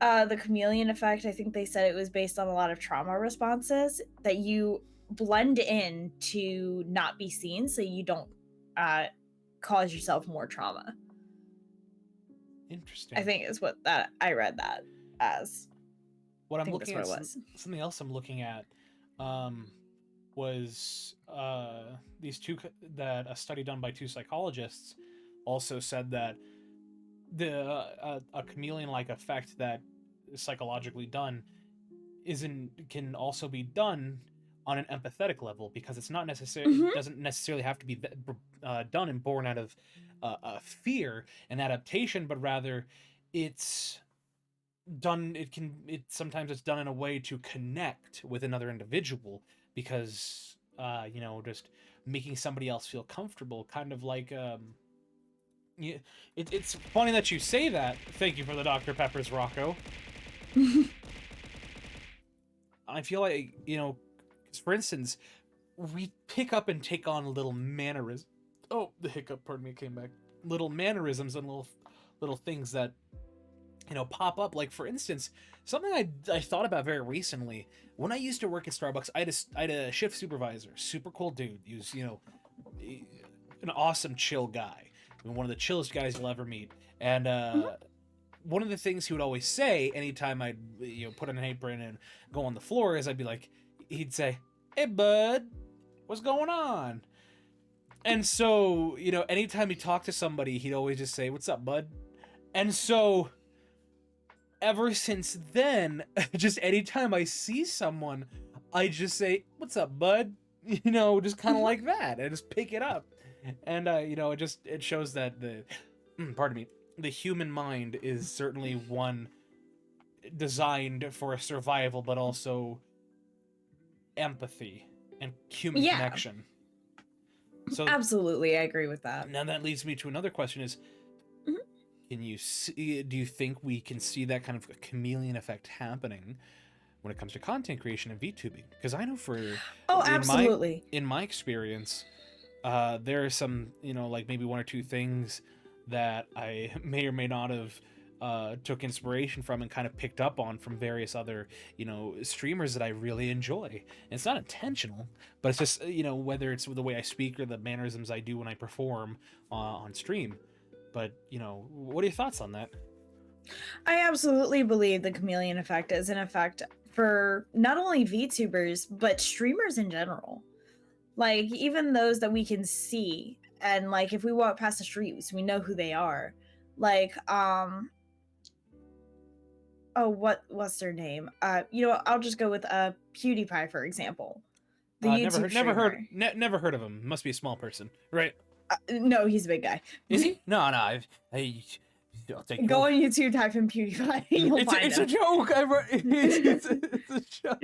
the chameleon effect, I think they said it was based on a lot of trauma responses that you blend in to not be seen so you don't cause yourself more trauma. Interesting. I think is what that I read that as. What I I'm think looking that's at, what it was. something else I'm looking at, was these two that a study done by 2 psychologists also said that the a chameleon-like effect that is psychologically done can also be done on an empathetic level, because it's not necessarily doesn't necessarily have to be done and born out of fear and adaptation, but rather it's done it sometimes it's done in a way to connect with another individual, because just making somebody else feel comfortable, kind of like yeah, it's funny that you say that. Thank you for the Dr. Pepper's, Rocco. I feel like, for instance, we pick up and take on little mannerisms. Oh, the hiccup, pardon me, came back. Little mannerisms and little things that, pop up. Like, for instance, something I thought about very recently. When I used to work at Starbucks, I had a shift supervisor, super cool dude. He was, an awesome, chill guy. One of the chillest guys you'll ever meet. And one of the things he would always say anytime I'd put on an apron and go on the floor is he'd say, "Hey bud, what's going on?" And so, anytime he talked to somebody, he'd always just say, "What's up, bud?" And so ever since then, just anytime I see someone, I just say, "What's up, bud?" Just kind of like that. I just pick it up. And it shows that pardon me, the human mind is certainly one designed for survival, but also empathy and human connection. So absolutely, I agree with that. Now that leads me to another question: is do you think we can see that kind of a chameleon effect happening when it comes to content creation and VTubing? Because I know absolutely, in my experience, there are some, like maybe 1 or 2 things that I may or may not have took inspiration from and kind of picked up on from various other, streamers that I really enjoy. And it's not intentional, but it's just, whether it's the way I speak or the mannerisms I do when I perform on stream. But, what are your thoughts on that? I absolutely believe the chameleon effect is an effect for not only VTubers, but streamers in general. Like, even those that we can see, and like if we walk past the streets, we know who they are. Like, what's their name? I'll just go with PewDiePie, for example. The YouTube streamer. Never heard of him. Must be a small person, right? No, he's a big guy. Is he? No. I'll take Go on YouTube, type in PewDiePie. You'll find it's him. a joke. It's a joke.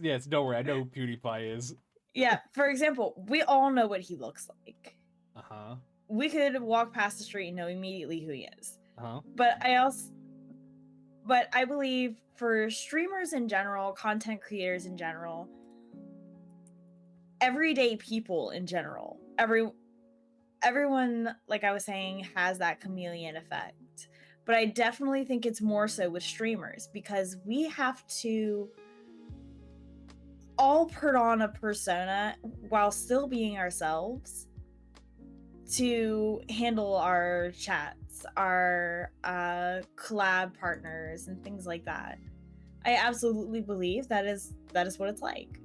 Yes. Don't worry. I know who PewDiePie is. Yeah. For example, we all know what he looks like. Uh-huh. We could walk past the street and know immediately who he is. Uh-huh. But I believe for streamers in general, content creators in general, everyday people in general, everyone, like I was saying, has that chameleon effect. But I definitely think it's more so with streamers, because we have to all put on a persona while still being ourselves to handle our chats, our collab partners, and things like that. I absolutely believe that is what it's like.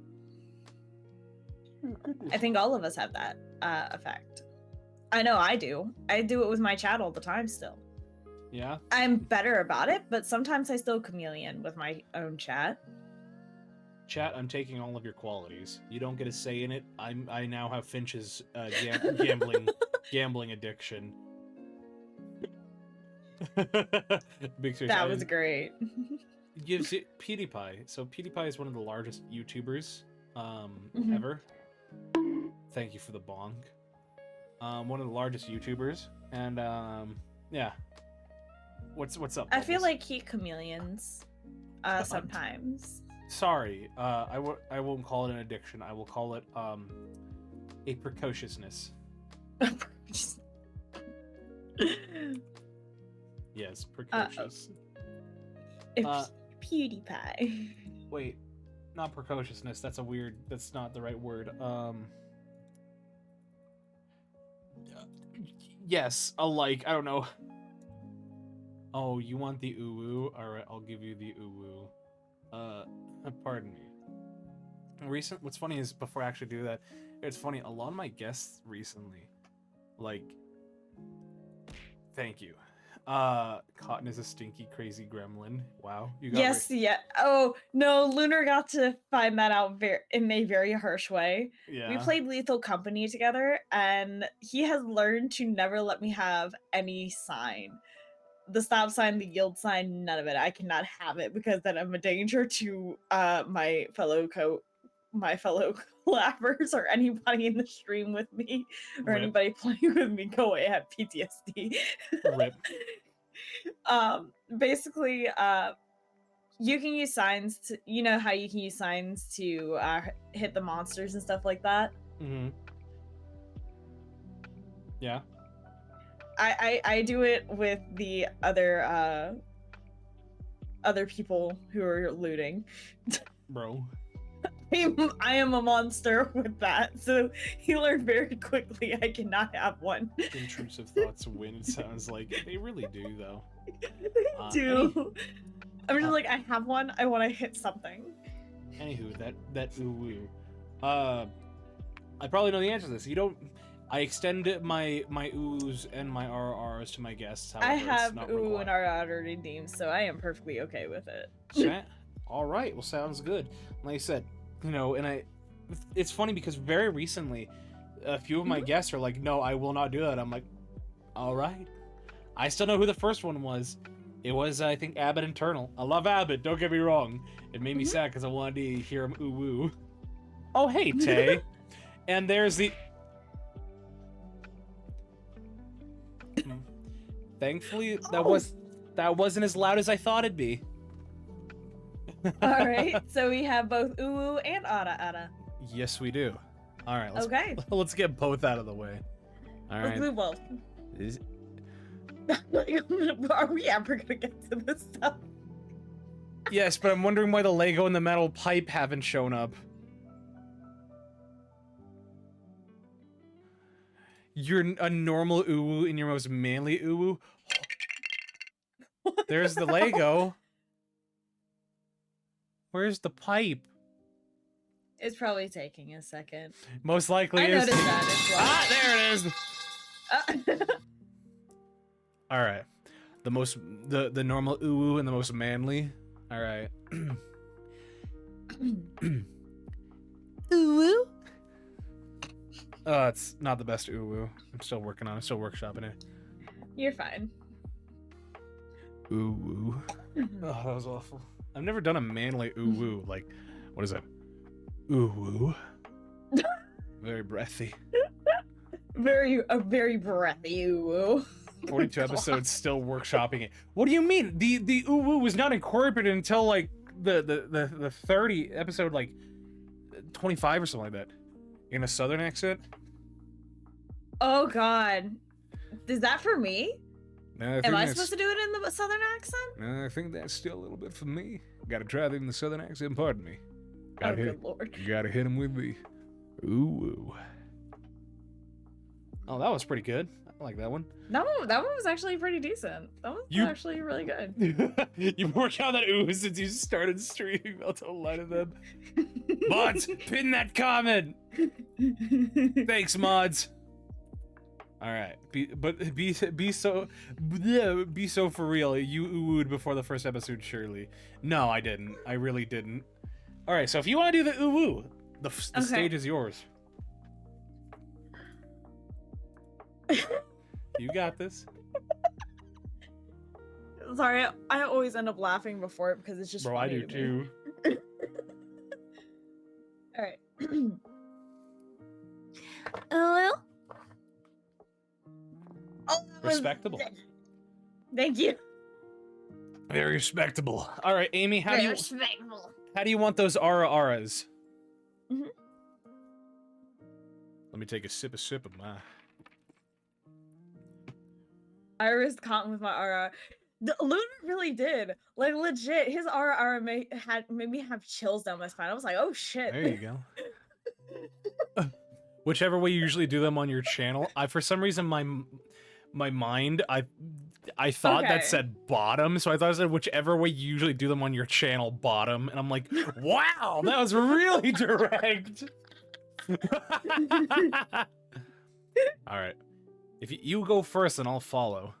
I think all of us have that effect. I know I do. I do it with my chat all the time still. Yeah? I'm better about it, but sometimes I still chameleon with my own chat. Chat, I'm taking all of your qualities. You don't get a say in it. I now have Finch's gambling addiction. Big serious. That was great. Gives it PewDiePie. So PewDiePie is one of the largest YouTubers ever. Thank you for the bong. One of the largest YouTubers, and yeah. What's up? I feel like he chameleons sometimes. Sorry, I won't call it an addiction. I will call it a precociousness. Yes, precocious. PewDiePie. Wait, not precociousness. That's a weird. That's not the right word. Yes, a like. I don't know. Oh, you want the uwu? All right, I'll give you the uwu. Pardon me. What's funny is before I actually do that, it's funny. A lot of my guests recently, like, thank you. Cotton is a stinky, crazy gremlin. Wow, you got Yes, yeah. Oh no, Lunar got to find that out in a very harsh way. Yeah. We played Lethal Company together, and he has learned to never let me have any sign. The stop sign, the yield sign, none of it. I cannot have it because then I'm a danger to my fellow collabers or anybody in the stream with me or Rip. anybody playing with me. Go away, I have PTSD. Rip. Basically, you can use signs to, you know how you can use signs to hit the monsters and stuff like that. Mm-hmm. Yeah. I do it with the other people who are looting. Bro. I am a monster with that, so he learned very quickly I cannot have one. Intrusive thoughts win, it sounds like. They really do, though. They do. I'm just like, I have one, I want to hit something. Anywho, that ooh-woo. I probably know the answer to this. You don't... I extend my oohs and my RRs to my guests, however, I have it's not ooh required. and RR redeemed, so I am perfectly okay with it. Alright, well, sounds good. Like I said, you know, and it's funny because very recently, a few of my guests are like, no, I will not do that. I'm like, alright. I still know who the first one was. It was, I think, Abbott Internal. I love Abbott, don't get me wrong. It made me sad because I wanted to hear him ooh-woo. Oh, hey, Tay. And there's the... Thankfully, that wasn't as loud as I thought it'd be. All right, so we have both uwu and ara. Yes, we do. All right, let's get both out of the way. All right. Let's do both. Are we ever gonna get to this stuff? Yes, but I'm wondering why the Lego and the metal pipe haven't shown up. You're a normal uwu and your most manly uwu. There's the Lego. Where's the pipe? It's probably taking a second. Most likely I is. noticed that as well. Ah, there it is. All right, the normal uwu and the most manly. All right. Uwu. Oh, it's not the best uwu. I'm still working on it. I'm still workshopping it. You're fine. Uwu. Oh, that was awful. I've never done a manly uwu. Like, what is that? Uwu. Very breathy. Very breathy uwu. 42 episodes, still workshopping it. What do you mean? The uwu was not incorporated until like the 30 episode, like 25 or something like that. In a southern accent. Oh God, is that for me? No, Am I supposed to do it in the southern accent? No, I think that's still a little bit for me. Gotta try it in the southern accent. Pardon me. Oh, good Lord. Gotta hit him with the ooh. Oh, that was pretty good. I like that one. That one was actually pretty decent. That was actually really good. You worked out that ooh since you started streaming. I'll tell a lot of them. Mods, pin that comment. Thanks, mods. All right, be so for real. You oohed before the first episode, surely. No, I didn't. I really didn't. All right, so if you want to do the ooh, the stage is yours. You got this. Sorry, I always end up laughing before it because it's just Bro, funny I do to too. me. All right. Well. Oh, Respectable. Thank you. Very respectable. All right, Amy, how do you want those aras? Mm-hmm. Let me take a sip of my. I risked Cotton with my RR. Luna really did. Like, legit, his RR made me have chills down my spine. I was like, oh shit. There you go. Whichever way you usually do them on your channel, for some reason my mind I thought that said bottom, so I thought it said whichever way you usually do them on your channel, bottom, and I'm like, wow, that was really direct. All right, if you go first, and I'll follow.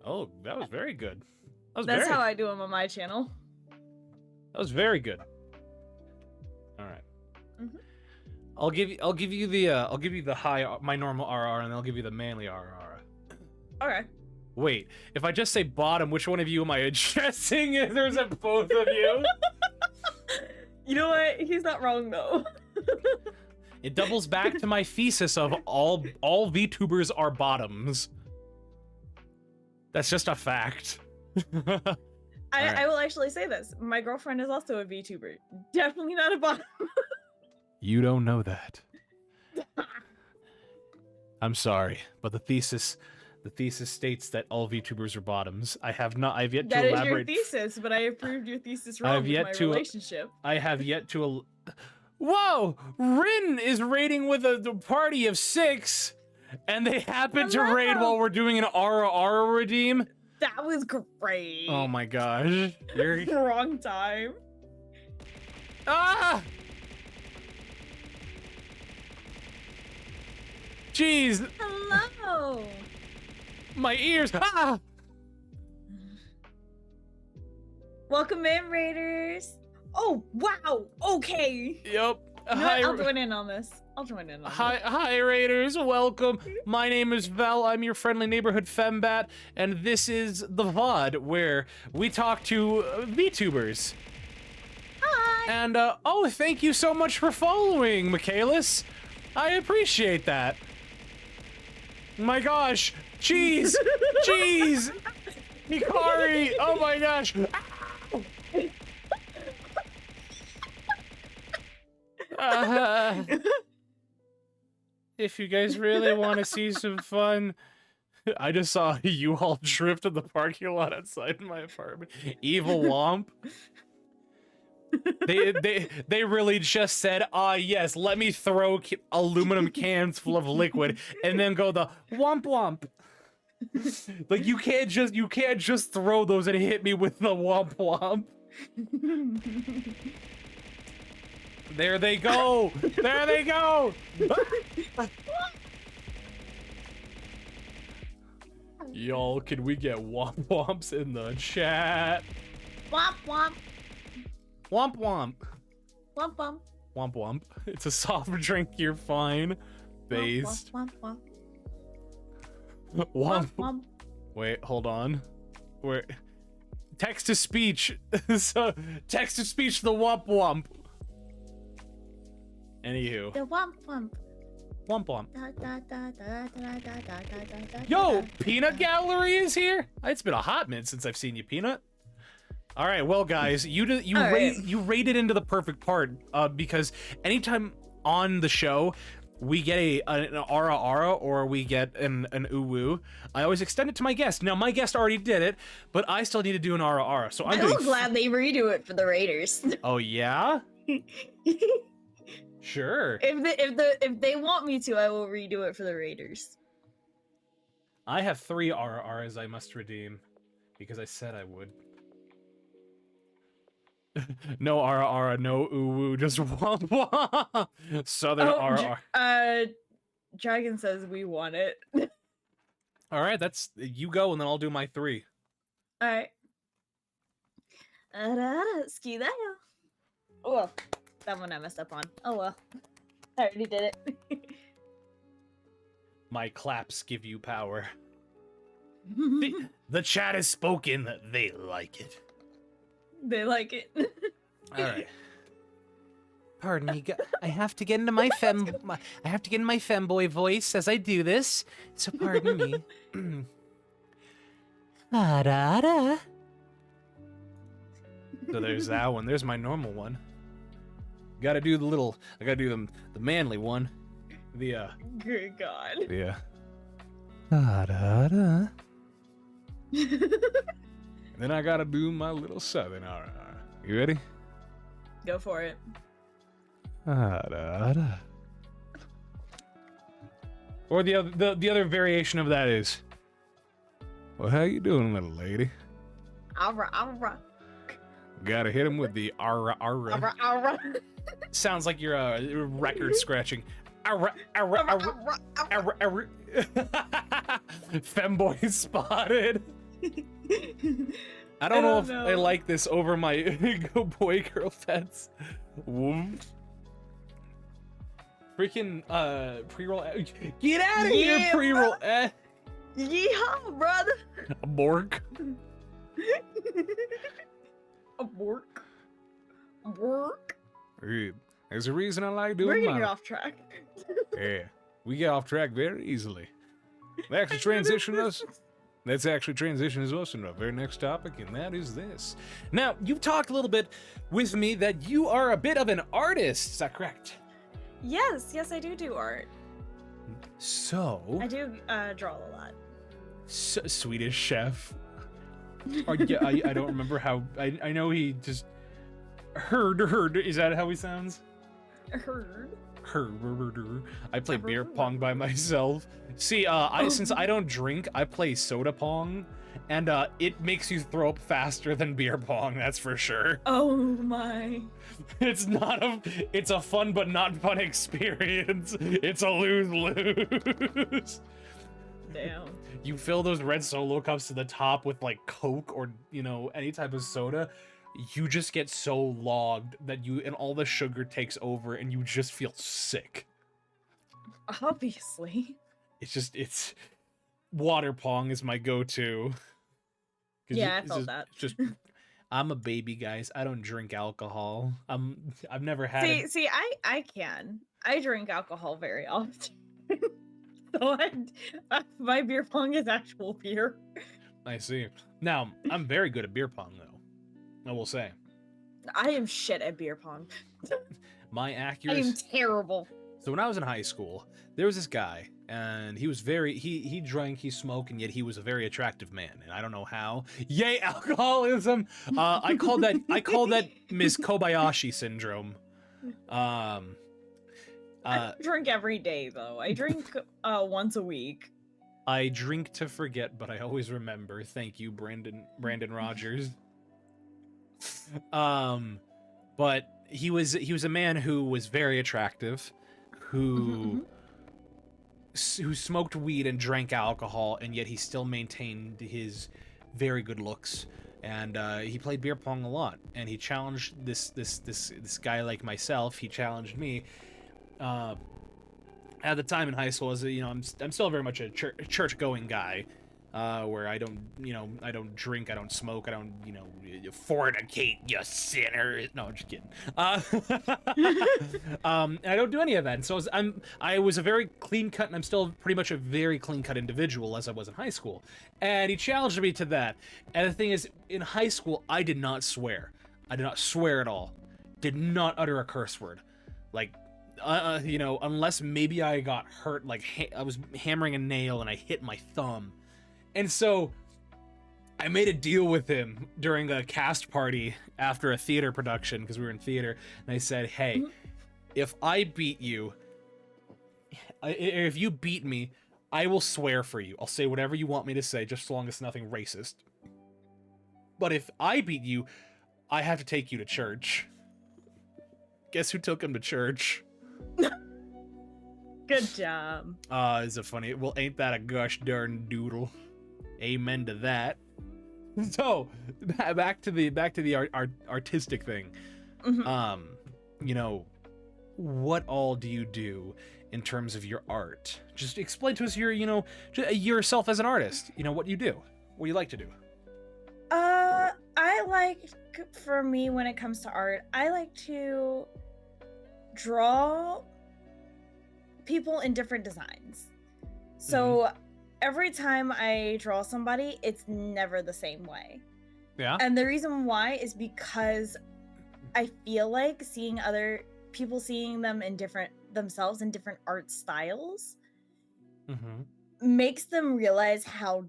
Oh, that was very good. That's how I do them on my channel. That was very good. All right. Mm-hmm. I'll give you the high, my normal RR, and I'll give you the manly RR. Okay. Wait, if I just say bottom, which one of you am I addressing? If there's a both of you. You know what? He's not wrong though. It doubles back to my thesis of all VTubers are bottoms. That's just a fact. I will actually say this. My girlfriend is also a VTuber. Definitely not a bottom. You don't know that. I'm sorry, but the thesis states that all VTubers are bottoms. I've yet to elaborate. That is your thesis, but I approved your thesis wrong with my relationship. I have yet to. Whoa! Rin is raiding with a party of 6, and they happen to raid while we're doing an Ara redeem. That was great. Oh my gosh! You're wrong time. Ah! Jeez! Hello! My ears! Ah! Welcome in, Raiders! Oh, wow! Okay! Yep. Hi, I'll join in on this. Hi, Raiders! Welcome! My name is Val, I'm your friendly neighborhood fembat, and this is the VOD, where we talk to VTubers. Hi! And, oh, thank you so much for following, Michaelis! I appreciate that. My gosh! Jeez! Jeez! Hikari! Oh my gosh! If you guys really want to see some fun, I just saw you all drift in the parking lot outside my apartment. Evil Womp. They really just said, yes, let me throw aluminum cans full of liquid and then go the womp womp. Like you can't just throw those and hit me with the womp womp. There they go. There they go. Y'all, can we get womp womps in the chat? Womp womp. Womp womp. Womp womp. Womp womp. It's a soft drink, you're fine. Based. Womp womp. Womp womp. Wait, hold on. Where? Text to speech. So, text to speech the womp womp. Anywho. The womp womp. Womp womp. Yo, Peanut Gallery is here? It's been a hot minute since I've seen you, Peanut. All right, well, guys, you rated into the perfect part because anytime on the show we get an ara or we get an uwu, I always extend it to my guest. Now, my guest already did it, but I still need to do an ara, so I'm glad they redo it for the Raiders. Oh yeah. Sure. If they want me to, I will redo it for the Raiders. I have 3 RRs I must redeem because I said I would. No RR, no uwu, just womp womp. Southern RR. Dragon says we want it. All right, that's you go, and then I'll do my 3. All right. Ski that. Oh, that one I messed up on. Oh well, I already did it. My claps give you power. The chat has spoken. They like it. They like it. All right. Pardon me. I have to get into my femboy voice as I do this. So pardon me. So there's that one. There's my normal one. Gotta do the manly one. Good God. Yeah. Da, da, da. Then I gotta do my little southern. All right. You ready? Go for it. Da, da, da. Or the other variation of that is, well, how you doing, little lady? Ara. Gotta hit him with the ara ara. Ara. Sounds like you're a record scratching. Ara ara ara ara ara. Femboy spotted. I don't know if I like this over my go boy girl pets. Woof. Freaking pre-roll. Get out of here, pre-roll. Yeehaw, brother. A bork. A bork. A bork. There's a reason I like doing We're mine. getting off track. Yeah, we get off track very easily. They actually transition us. Let's actually transition us into our very next topic, and that is this. Now, you've talked a little bit with me that you are a bit of an artist. Is that correct? Yes, I do art. So I do draw a lot. Swedish chef. Or, yeah, I don't remember how. I know he just heard. Is that how he sounds? Heard. I play beer pong by myself. See, since I don't drink, I play soda pong, and it makes you throw up faster than beer pong. That's for sure. Oh my! It's a fun but not fun experience. It's a lose-lose. Damn. You fill those red Solo cups to the top with like Coke or any type of soda. You just get so logged that and all the sugar takes over and you just feel sick. Obviously. It's water pong is my go-to. Yeah, I felt that. Just I'm a baby, guys. I don't drink alcohol. I've never had See, I can. I drink alcohol very often. So my beer pong is actual beer. I see. Now, I'm very good at beer pong though. I will say. I am shit at beer pong. My accuracy. I am terrible. So when I was in high school, there was this guy, and he was he drank, he smoked, and yet he was a very attractive man, and I don't know how. Yay, alcoholism! I call that Ms. Kobayashi syndrome. I drink every day though. I drink once a week. I drink to forget, but I always remember. Thank you, Brandon Rogers. But he was a man who was very attractive, who smoked weed and drank alcohol, and yet he still maintained his very good looks. And he played beer pong a lot, and he challenged this guy like myself. He challenged me. At the time in high school, as I'm still very much a church going guy. Where I don't drink, I don't smoke, I don't, fornicate, you sinner. No, I'm just kidding. And I don't do any of that. And so I was a very clean cut, and I'm still pretty much a very clean cut individual as I was in high school. And he challenged me to that. And the thing is, in high school, I did not swear. I did not swear at all. Did not utter a curse word. Like, unless maybe I got hurt, like I was hammering a nail and I hit my thumb. And so I made a deal with him during a cast party after a theater production, because we were in theater, and I said, hey, if I beat you, if you beat me, I will swear for you. I'll say whatever you want me to say, just so long as it's nothing racist. But if I beat you, I have to take you to church. Guess who took him to church? Good job. Is it funny? Well, ain't that a gosh darn doodle? Amen to that. So, back to the artistic thing. What all do you do in terms of your art? Just explain to us yourself as an artist. What you do. What you like to do. I like, for me, when it comes to art, I like to draw people in different designs. So every time I draw somebody, it's never the same way. Yeah. And the reason why is because I feel like seeing other people, seeing them in themselves in different art styles, makes them realize how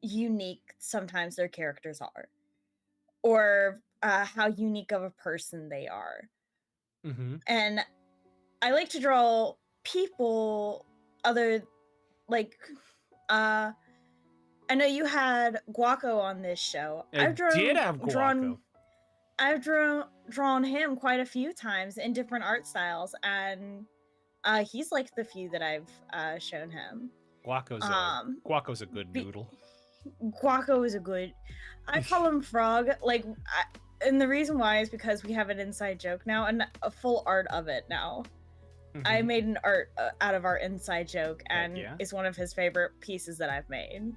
unique sometimes their characters are, or how unique of a person they are. Mm-hmm. And I like to draw people other, like, I know you had Guaco on this show. Did have Guaco. I've drawn him quite a few times in different art styles, and he's like the few that I've shown him. Guaco's a good noodle. Guaco is a good. I call him Frog. Like, and the reason why is because we have an inside joke now and a full art of it now. Mm-hmm. I made an art out of our inside joke, and it's one of his favorite pieces that I've made.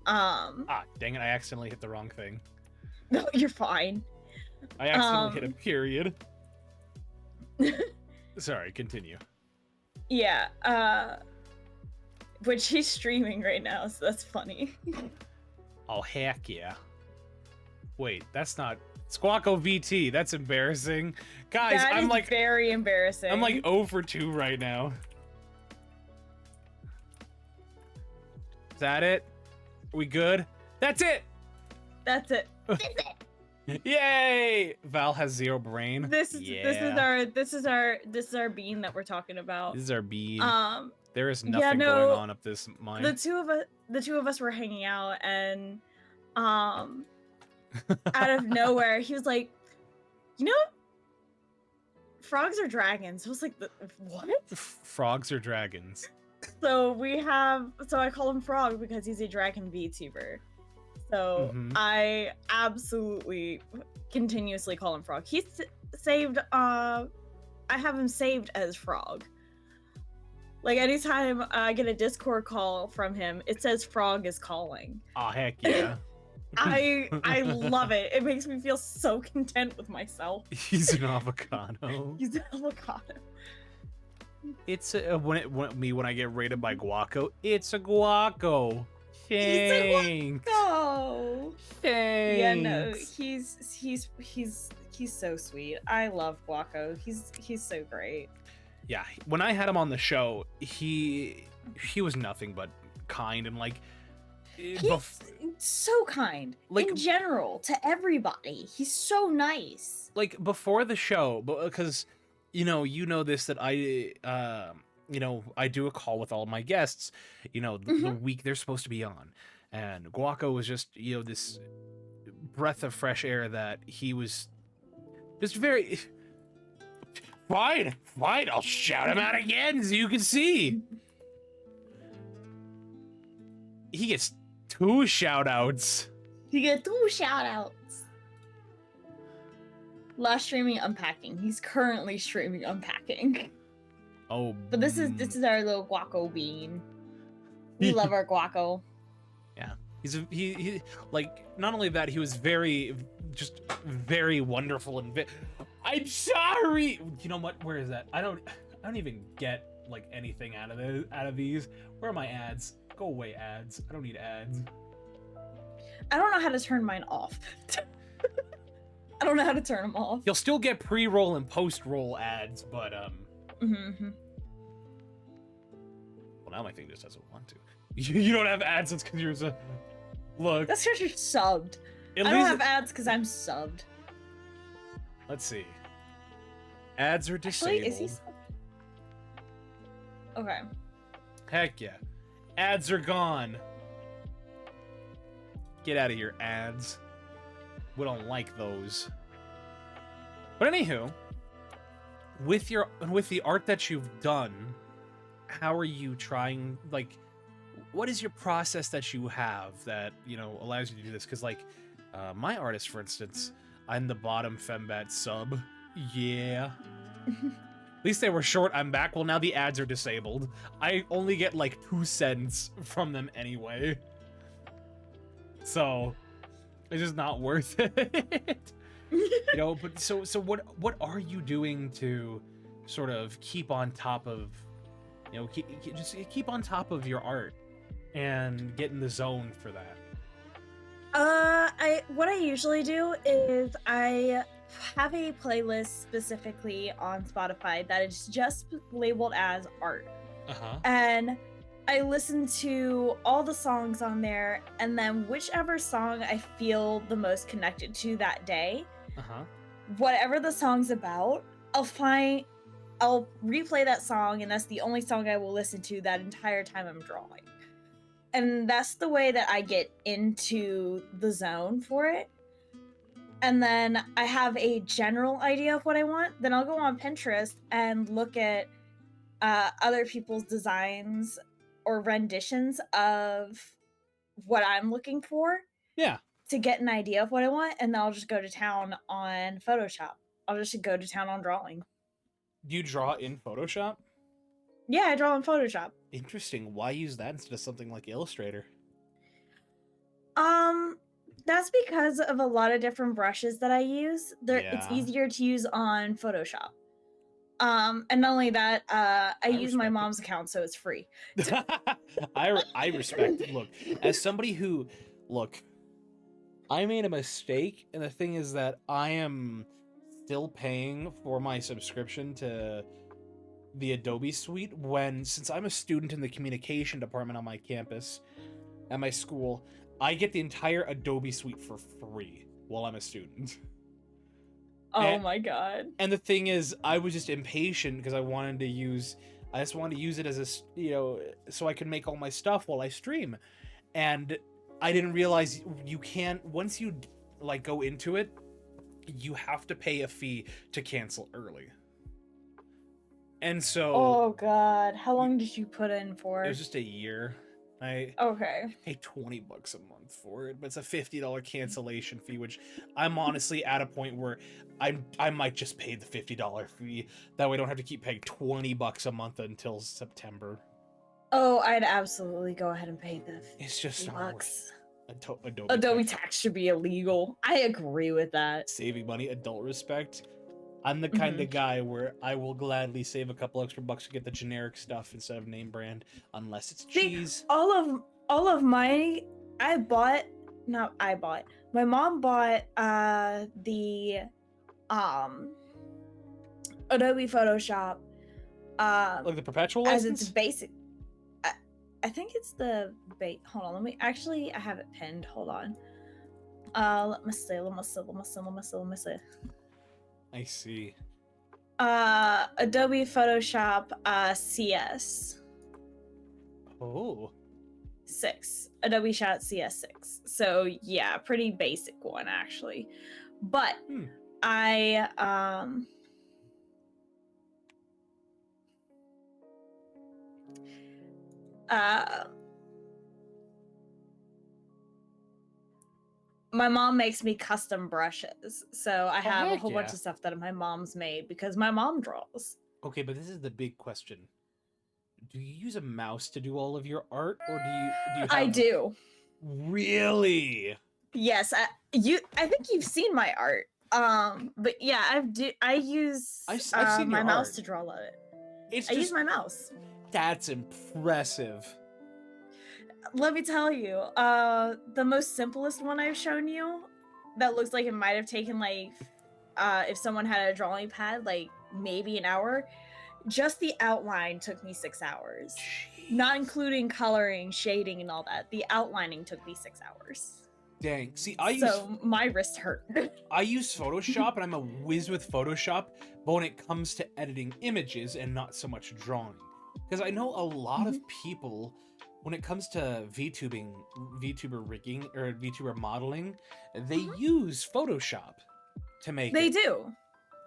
Dang it! I accidentally hit the wrong thing. No, you're fine. I accidentally hit a period. Sorry, continue. Yeah, which he's streaming right now, so that's funny. Oh, heck yeah. Wait, that's not... CottonelleVT, that's embarrassing. Guys, I'm like... very embarrassing. I'm like 0 for 2 right now. Is that it? Are we good? That's it! That's it. That's it. Yay! Val has 0 brain. This is our bean that we're talking about. This is our bean. There is nothing going on up this mine. The two of us were hanging out, and out of nowhere he was like, you know, frogs are dragons. I was like, what? Frogs are dragons. So I call him Frog because he's a dragon VTuber. So I absolutely continuously call him Frog. He's saved, I have him saved as Frog. Like, anytime I get a Discord call from him, it says Frog is calling. Oh, heck yeah. I love it. It makes me feel so content with myself. He's an avocado. He's an avocado. It's when I get rated by Guaco, it's a Guaco. Thanks. Oh, thanks. Yeah, no, he's so sweet. I love Guaco. He's so great. Yeah, when I had him on the show, he was nothing but kind and like. He's so kind, like, in general, to everybody. He's so nice. Like, before the show, because you know this, that I I do a call with all of my guests, the week they're supposed to be on. And Guaco was just, this breath of fresh air that he was just very... Fine, I'll shout him out again so you can see. He gets 2 shout-outs. Last streaming unpacking. He's currently streaming unpacking. Oh, but this is our little Guaco bean. We love our Guaco. Yeah, he like, not only that, he was very wonderful and I'm sorry. You know what? Where is that? I don't even get like anything out of these. Where are my ads? Go away, ads. I don't need ads. I don't know how to turn mine off. I don't know how to turn them off. You'll still get pre-roll and post-roll ads, but Mm-hmm. Well, now my thing just doesn't want to. You don't have ads. It's because you're look. That's because you're subbed. I don't have ads because I'm subbed. Let's see. Ads are disabled. Actually, is he subbed? Okay. Heck yeah. Ads are gone. Get out of here, ads. We don't like those. But anywho, with the art that you've done, how are you trying, like, what is your process that you have that, allows you to do this? Because, like, my artist, for instance, I'm the bottom fembat sub. Yeah. At least they were short. I'm back. Well, now the ads are disabled. I only get, like, 2 cents from them anyway. So, it's just not worth it. But so what are you doing to sort of keep on top of, keep on top of your art and get in the zone for that? What I usually do is I have a playlist specifically on Spotify that is just labeled as art. Uh-huh. And I listen to all the songs on there, and then whichever song I feel the most connected to that day, whatever the song's about, I'll replay that song, and that's the only song I will listen to that entire time I'm drawing. And that's the way that I get into the zone for it. And then I have a general idea of what I want. Then I'll go on Pinterest and look at other people's designs or renditions of what I'm looking for. Yeah. To get an idea of what I want, and then I'll just go to town on Photoshop. I'll just go to town on drawing. Do you draw in Photoshop? Yeah, I draw in Photoshop. Interesting. Why use that instead of something like Illustrator? That's because of a lot of different brushes that I use. It's easier to use on Photoshop. And not only that, I use my mom's account, so it's free. I respect it. Look, as somebody who, I made a mistake, and the thing is that I am still paying for my subscription to the Adobe suite since I'm a student in the communication department on my campus at my school, I get the entire Adobe suite for free while I'm a student. Oh my god. And the thing is, I was just impatient because I just wanted to use it as a, so I can make all my stuff while I stream. And I didn't realize you can't, once you go into it, you have to pay a fee to cancel early. And so... Oh god, how long did you put in for? It was just a year. I pay $20 a month for it, but it's a $50 cancellation fee, which I'm honestly at a point where I might just pay the $50 fee. That way I don't have to keep paying $20 a month until September. Oh, I'd absolutely go ahead and pay the It's just not worth it. Adobe tax should be illegal. I agree with that. Saving money, adult respect. I'm the kind of guy where I will gladly save a couple extra bucks to get the generic stuff instead of name brand, unless it's cheese. All of my, my mom bought the Adobe Photoshop like the perpetual license? as its basic. I think it's the hold on, I have it pinned. Hold on. Let me see. I see. Adobe Photoshop CS. Oh. 6. Adobe Shot CS6. So yeah, pretty basic one actually. But I my mom makes me custom brushes, so I have a whole bunch of stuff that my mom's made because my mom draws. Okay, but this is the big question. Do you use a mouse to do all of your art, or do you have... I do. Really? Yes, I think you've seen my art. But yeah, I've seen my mouse to draw a lot of it. I use my mouse. That's impressive. Let me tell you, the most simplest one I've shown you that looks like it might have taken if someone had a drawing pad, maybe an hour. Just the outline took me 6 hours. Jeez. Not including coloring, shading, and all that. The outlining took me 6 hours. Dang. See, my wrist hurt. I use Photoshop, and I'm a whiz with Photoshop, but when it comes to editing images and not so much drawing. Because I know a lot of people, when it comes to VTuber rigging, or VTuber modeling, they use Photoshop to make They do.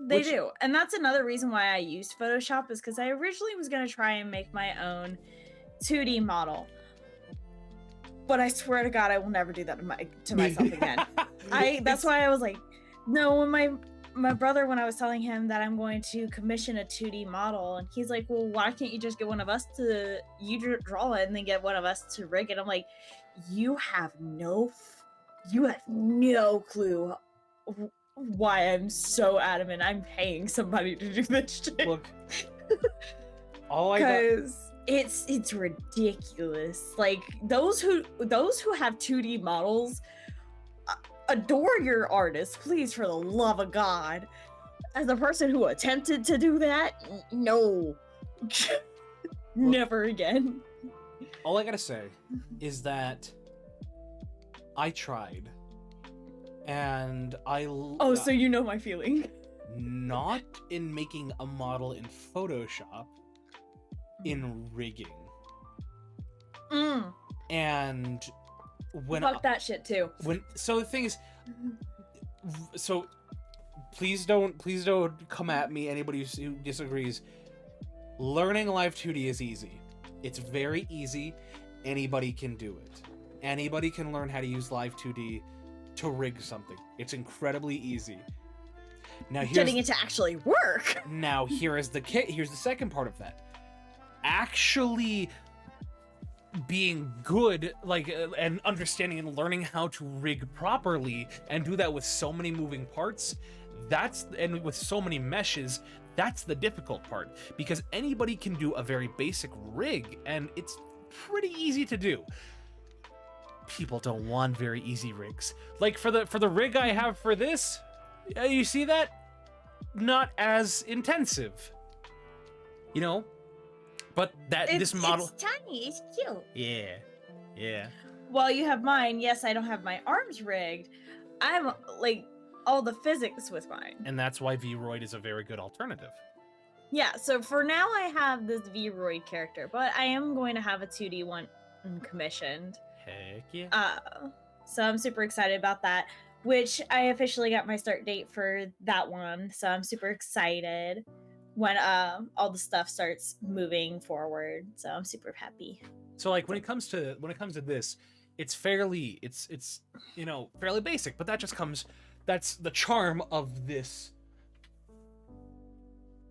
They do. And that's another reason why I used Photoshop, is because I originally was going to try and make my own 2D model. But I swear to God, I will never do that to myself again. That's why I was like, no, when my brother, when I was telling him that I'm going to commission a 2D model, and he's like, well, why can't you just get one of us to draw it and then get one of us to rig it? I'm like, you have no clue why I'm so adamant I'm paying somebody to do this shit. Look, because it's ridiculous. Those who have 2D models, adore your artist, please, for the love of God. As a person who attempted to do that, no. Never again. All I gotta say is that I tried, and Oh, so you know my feeling. not in making a model in Photoshop, in rigging. And when Fuck that shit too. So the thing is, so please don't come at me, anybody who disagrees. Learning Live 2D is easy. It's very easy. Anybody can do it. Anybody can learn how to use Live 2D to rig something. It's incredibly easy. Now Getting it to actually work. Now here's the second part of that. Actually being good, like, and understanding and learning how to rig properly and do that with so many moving parts, and with so many meshes, that's the difficult part, because anybody can do a very basic rig and it's pretty easy to do. People don't want very easy rigs. Like for the rig I have for this, you see that? Not as intensive, you know? But this model, it's tiny, it's cute. Yeah. While you have mine, yes, I don't have my arms rigged. I'm like all the physics with mine. And that's why Vroid is a very good alternative. Yeah, so for now I have this Vroid character, but I am going to have a 2D one commissioned. Heck yeah. So I'm super excited about that, which I officially got my start date for that one. So I'm super excited when all the stuff starts moving forward. So I'm super happy. So like when it comes to this, it's fairly fairly basic, but that's the charm of this.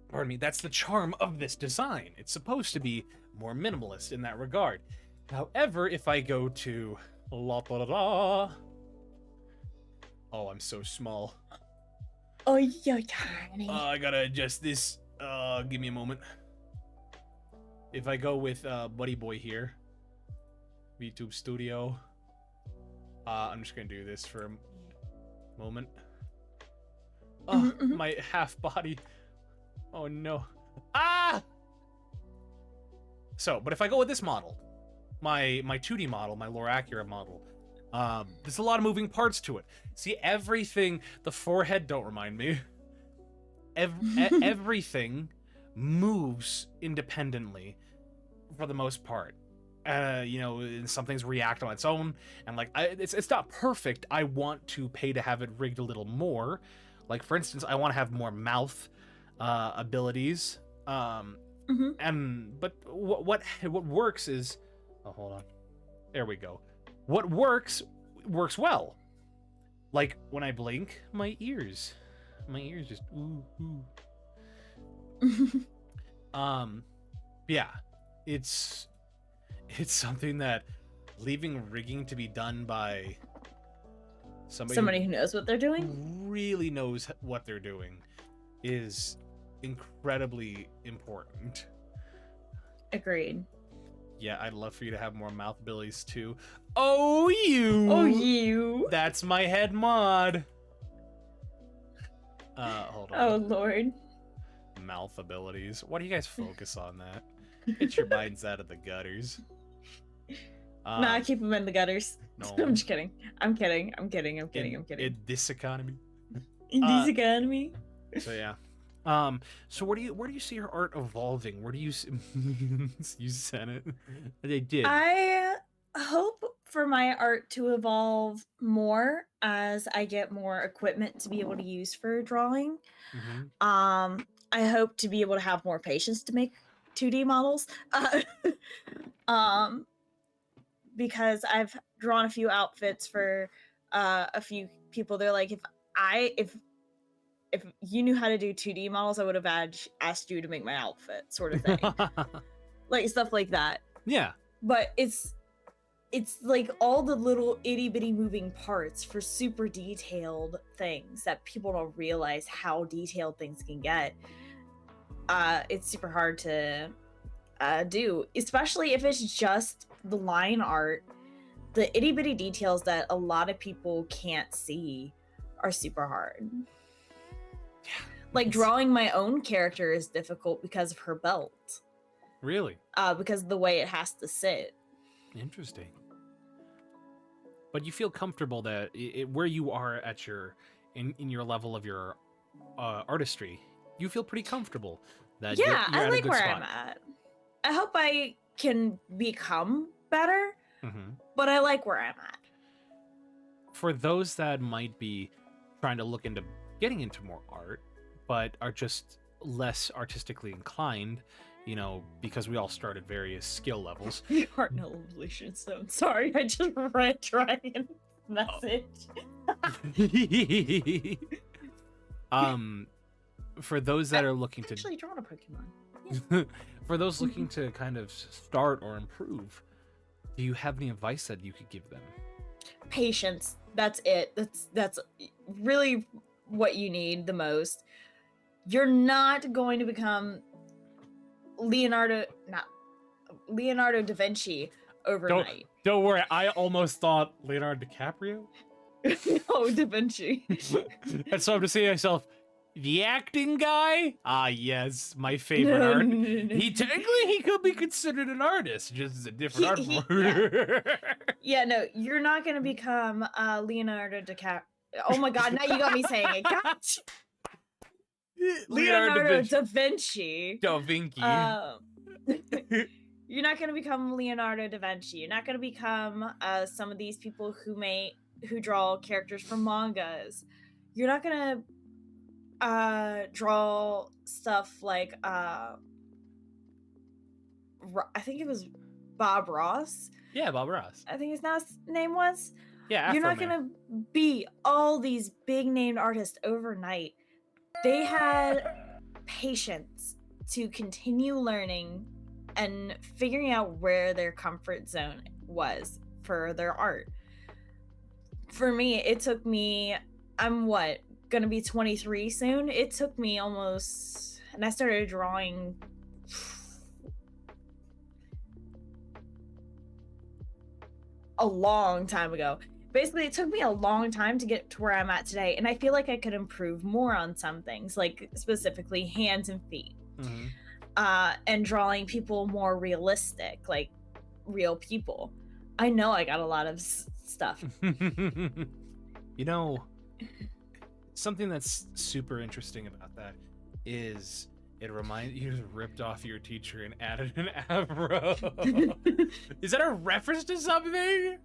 Pardon me, that's the charm of this design. It's supposed to be more minimalist in that regard. However, if I go to oh, I'm so small. Oh, you're tiny. I gotta adjust this. Give me a moment. If I go with Buddy Boy here, VTube Studio, I'm just gonna do this for a moment. Oh, my half body. Oh no. Ah! So, but if I go with this model, my 2D model, my Lore Accurate model, there's a lot of moving parts to it. See, everything, the forehead, don't remind me. Everything moves independently for the most part. And some things react on its own, and like it's not perfect. I want to pay to have it rigged a little more. Like for instance, I want to have more mouth abilities. But what works is, oh, hold on, there we go. What works well. Like when I blink, my ears just ooh. Yeah, it's something that leaving rigging to be done by somebody who knows what they're doing, really knows what they're doing, is incredibly important. Agreed. Yeah, I'd love for you to have more mouth abilities too. Oh, you. That's my head mod. Hold on. Oh, Lord. Mouth abilities. Why do you guys focus on that? Get your minds out of the gutters. Nah, I keep them in the gutters. No. I'm just kidding. I'm kidding. In this economy. In this economy. So yeah. So where do you see your art evolving? Where do you you said it. They did. I hope for my art to evolve more as I get more equipment to be able to use for drawing. I hope to be able to have more patience to make 2D models. Because I've drawn a few outfits for a few people. They're like, if you knew how to do 2D models, I would have asked you to make my outfit, sort of thing. Like stuff like that. Yeah. But it's like all the little itty bitty moving parts for super detailed things that people don't realize how detailed things can get. It's super hard to do, especially if it's just the line art. The itty bitty details that a lot of people can't see are super hard. Yeah, like drawing my own character is difficult because of her belt. Really? Because of the way it has to sit. Interesting. But you feel comfortable that where you are at your in your level of your artistry, you feel pretty comfortable that Yeah, you're I at a like good where spot. I'm at. I hope I can become better, Mm-hmm. but I like where I'm at. For those that might be trying to look into getting into more art, but are just less artistically inclined, you know, because we all start at various skill levels. You are no evolution stone. Sorry, I just read Dragon's message. For those that are looking I've actually drawn a Pokemon. to, for those looking to kind of start or improve, do you have any advice that you could give them? Patience. That's it. That's really what you need the most. You're not going to become Leonardo da Vinci overnight. Don't worry, I almost thought Leonardo DiCaprio. No, Da Vinci. And so I'm just saying to myself, the acting guy? Ah, yes, my favorite art. No. He technically he could be considered an artist, just as a different art form. Yeah, no, you're not gonna become Leonardo DiCaprio. Oh my god, now you got me saying it. Gotcha. Leonardo da Vinci. Da Vinci. You're not gonna become Leonardo da Vinci. You're not gonna become some of these people who draw characters from mangas. You're not gonna draw stuff like I think it was Bob Ross. Yeah, Bob Ross. I think his name was. Yeah, You're not gonna be all these big named artists overnight. They had patience to continue learning and figuring out where their comfort zone was for their art. For me, it took me, I'm gonna be 23 soon. It took me almost, and I started drawing a long time ago. Basically, it took me a long time to get to where I'm at today, and I feel like I could improve more on some things, like specifically hands and feet. Mm-hmm. And drawing people more realistic, like real people. I know I got a lot of stuff. You know, something that's super interesting about that is it reminds you just ripped off your teacher and added an afro. Is that a reference to something?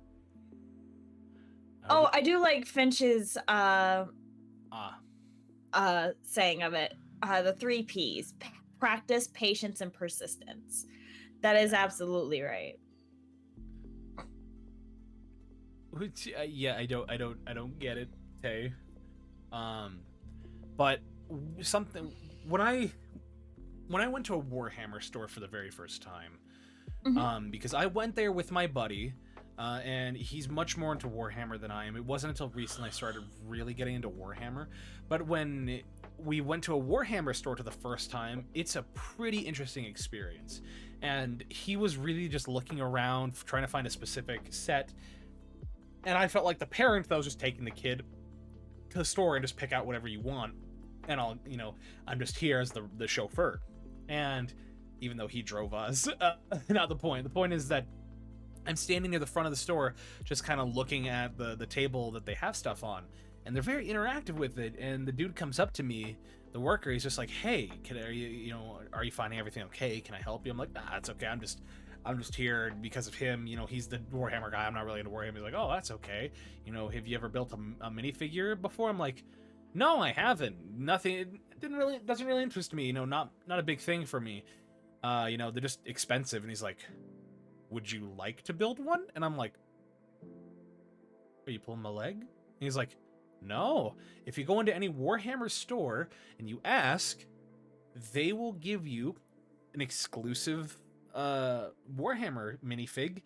Oh, I do like Finch's saying of it. The 3 P's: practice, patience, and persistence. That is absolutely right. Which, yeah, I don't get it, Tay. But something when I went to a Warhammer store for the very first time, Mm-hmm. because I went there with my buddy, and he's much more into Warhammer than I am. It wasn't until recently I started really getting into Warhammer. But when we went to a Warhammer store for the first time, it's a pretty interesting experience. And he was really just looking around, trying to find a specific set. And I felt like the parent that was just taking the kid to the store and just pick out whatever you want. And I'm just here as the chauffeur. And even though he drove us, not the point. The point is that I'm standing near the front of the store, just kind of looking at the table that they have stuff on. And they're very interactive with it. And the dude comes up to me, the worker, he's just like, "Hey, are you finding everything okay? Can I help you?" I'm like, "Nah, it's okay. I'm just here because of him. He's the Warhammer guy. I'm not really into Warhammer." He's like, "Oh, that's okay. Have you ever built a minifigure before?" I'm like, "No, I haven't. Nothing. It doesn't really interest me. Not a big thing for me. They're just expensive." And he's like, "Would you like to build one?" And I'm like, "Are you pulling my leg?" And he's like, "No. If you go into any Warhammer store and you ask, they will give you an exclusive Warhammer minifig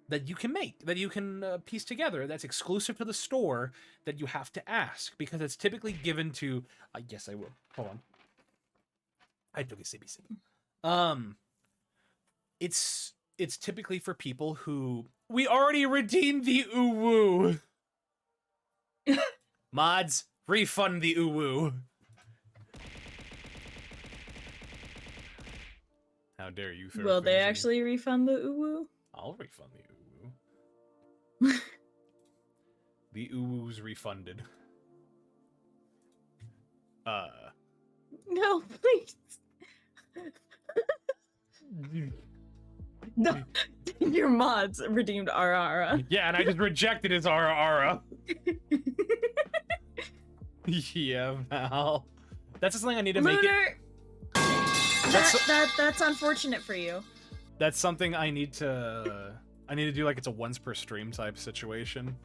that you can make, that you can piece together, that's exclusive to the store, that you have to ask, because it's typically given to yes, I will. Hold on. I took a sippy sip. It's typically for people who we already redeemed the uwu. Mods, refund the uwu. How dare you? Will they actually refund the uwu? I'll refund the uwu. The uwu's refunded. No, please. No, your mods redeemed Ara. Yeah, and I just rejected his Ara. Yeah, Val. That's something I need to make it. That's unfortunate for you. That's something I need to do, like it's a once per stream type situation.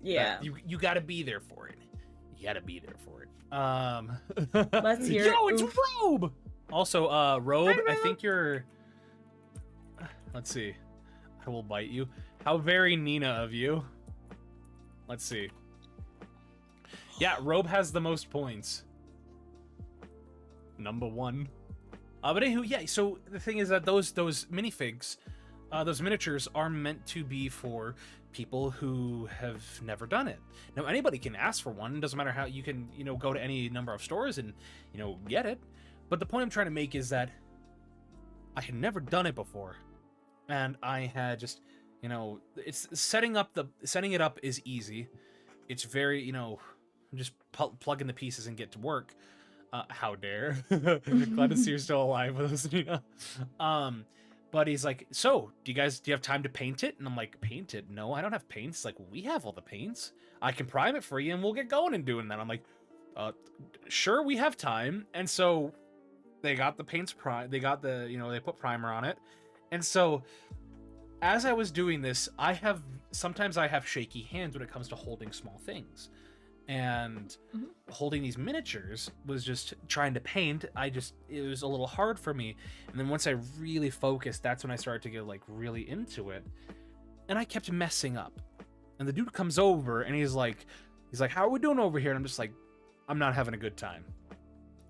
Yeah. You gotta be there for it. You gotta be there for it. Let's hear Yo, it. it's Oof. Robe! Also, Robe, Hi, I Robe. think you're... Let's see. I will bite you. How very Nina of you. Let's see. Yeah, Robe has the most points. Number 1. But anywho, yeah, so the thing is that those minifigs, those miniatures are meant to be for people who have never done it. Now, anybody can ask for one. It doesn't matter how you can, go to any number of stores and, get it. But the point I'm trying to make is that I had never done it before. And I had just, it's setting it up is easy. It's very, just plug in the pieces and get to work. How dare. Glad to see you're still alive with us, Nina. But he's like, so, do you have time to paint it? And I'm like, paint it? No, I don't have paints. Like, we have all the paints. I can prime it for you and we'll get going and doing that. I'm like, sure, we have time. And so they got the paints they got the, they put primer on it. And so as I was doing this, sometimes I have shaky hands when it comes to holding small things. And holding these miniatures was just trying to paint. It was a little hard for me. And then once I really focused, that's when I started to get like really into it. And I kept messing up. And the dude comes over and he's like, how are we doing over here? And I'm just like, I'm not having a good time.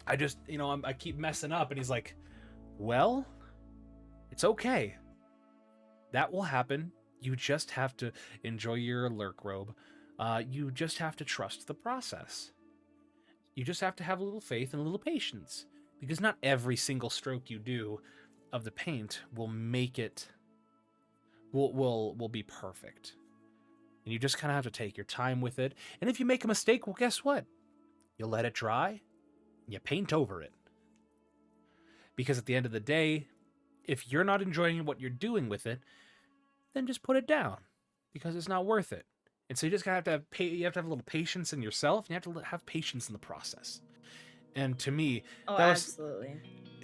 I just, I keep messing up. And he's like, well, it's okay. That will happen. You just have to enjoy your lurk robe. You just have to trust the process. You just have to have a little faith and a little patience, because not every single stroke you do of the paint will make it will be perfect. And you just kind of have to take your time with it. And if you make a mistake, well, guess what? You let it dry, and you paint over it. Because at the end of the day, if you're not enjoying what you're doing with it, then just put it down, because it's not worth it. And so you just have to have you have to have a little patience in yourself, and you have to have patience in the process. And to me, that was absolutely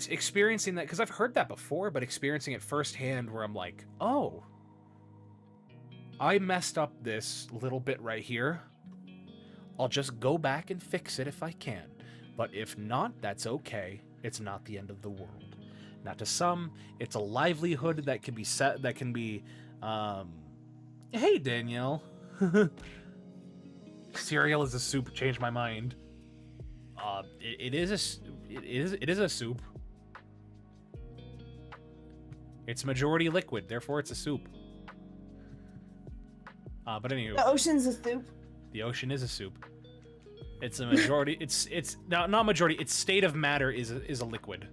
experiencing that, because I've heard that before, but experiencing it firsthand, where I'm like, oh, I messed up this little bit right here. I'll just go back and fix it if I can. But if not, that's okay. It's not the end of the world. Now, to some, it's a livelihood that can be set. That can be, hey, Danielle. Cereal is a soup. Changed my mind. It is a soup. It's majority liquid, therefore it's a soup. But anyway, the ocean's a soup. The ocean is a soup. It's a majority. it's not majority. Its state of matter is a liquid.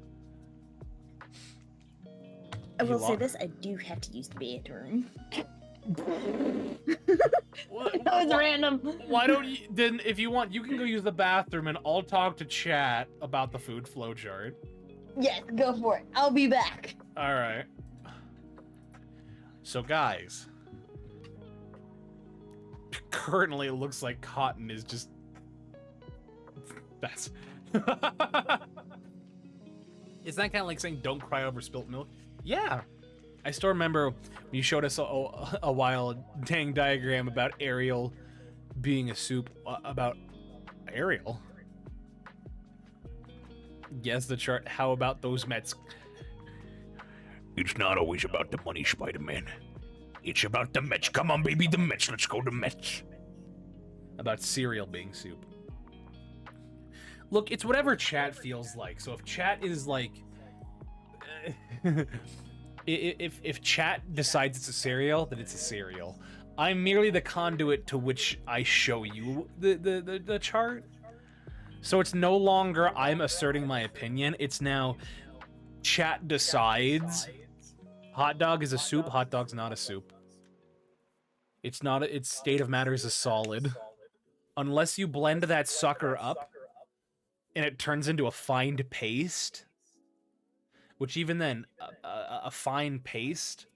I will say this: I do have to use the bathroom. That was random. Why don't you then, if you want, you can go use the bathroom and I'll talk to chat about the food flow chart. Yes, go for it. I'll be back. All right. So guys, currently it looks like Cotton is just that's Is that kind of like saying don't cry over spilt milk? Yeah. I still remember when you showed us a wild dang diagram about Ariel being a soup. About Ariel? Yes, the chart. How about those Mets? It's not always about the money, Spider-Man. It's about the Mets. Come on, baby, the Mets. Let's go to Mets. About cereal being soup. Look, it's whatever chat feels like. So if chat is like... If chat decides it's a cereal, then it's a cereal. I'm merely the conduit to which I show you the chart. So it's no longer I'm asserting my opinion. It's now chat decides Hot dog is a soup. Hot dog's not a soup. It's not. Its state of matter is a solid. Unless you blend that sucker up and it turns into a fine paste, which even then, a fine paste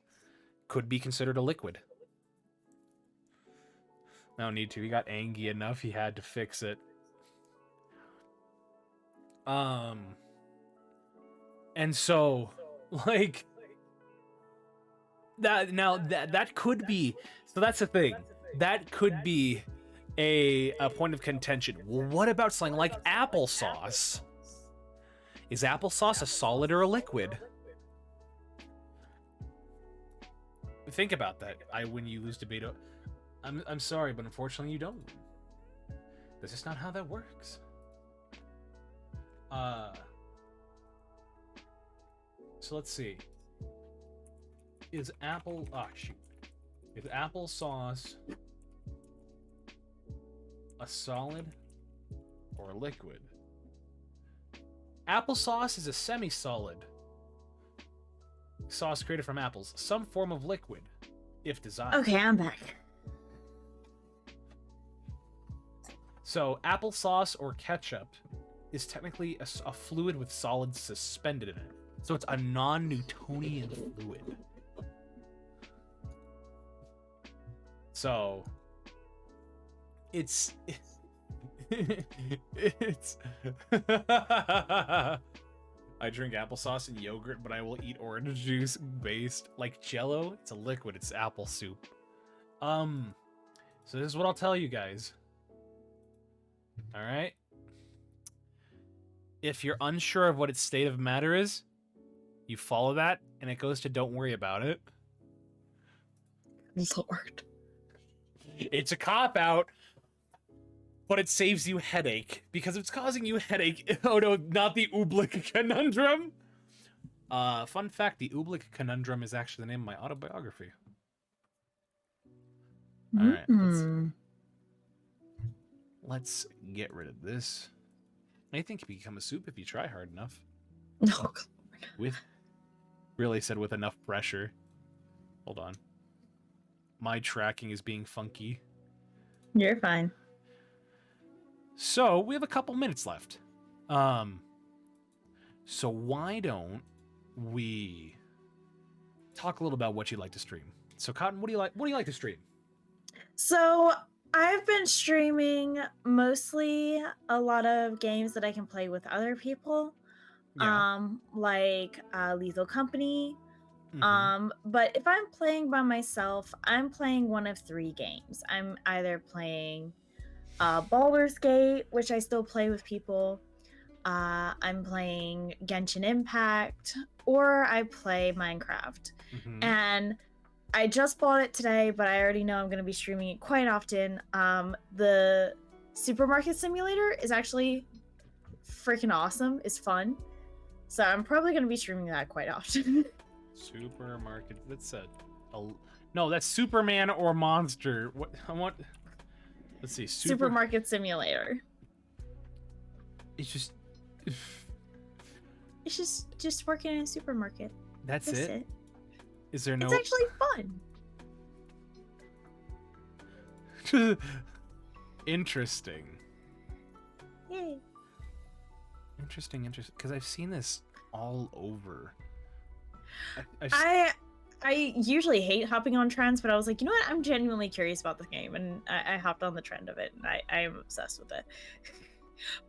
could be considered a liquid. No need to. He got angry enough. He had to fix it. And so, like, that could be. So that's the thing. That could be a point of contention. Well, what about something like applesauce? Is applesauce a solid or a liquid? Think about that. I win, you lose debate. I'm sorry, but unfortunately you don't. That's just not how that works. So let's see. Is applesauce a solid or a liquid? Applesauce is a semi-solid sauce created from apples, some form of liquid, if desired. Okay, I'm back. So applesauce or ketchup is technically a fluid with solids suspended in it. So it's a non-Newtonian fluid. So it's I drink applesauce and yogurt, but I will eat orange juice based like Jell-O. It's a liquid. It's apple soup. So this is what I'll tell you guys. All right. If you're unsure of what its state of matter is, you follow that, and it goes to don't worry about it. Lord. It's a cop-out, but it saves you headache. Because if it's causing you headache, oh no, not the Oobleck Conundrum. Fun fact, the Oobleck Conundrum is actually the name of my autobiography. All right, let's get rid of this. Anything can become a soup if you try hard enough. No. Really said with enough pressure. Hold on. My tracking is being funky. You're fine. So we have a couple minutes left. So why don't we talk a little about what you like to stream? So Cotton, what do you like to stream? So I've been streaming mostly a lot of games that I can play with other people. Yeah. Like Lethal Company. Mhm. But if I'm playing by myself, I'm playing one of 3 games. I'm either playing Baldur's Gate, which I still play with people. I'm playing Genshin Impact, or I play Minecraft. Mhm. And I just bought it today, but I already know I'm going to be streaming it quite often. The Supermarket Simulator is actually freaking awesome. It's fun. So I'm probably going to be streaming that quite often. Supermarket. That's no, that's Superman or Monster. What I want. Let's see. Supermarket Simulator. It's just. It's just working in a supermarket. That's it. Is there no? It's actually fun. Interesting. Yay. Interesting. Because I've seen this all over. I usually hate hopping on trends, but I was like, you know what? I'm genuinely curious about this game, and I hopped on the trend of it, and I am obsessed with it.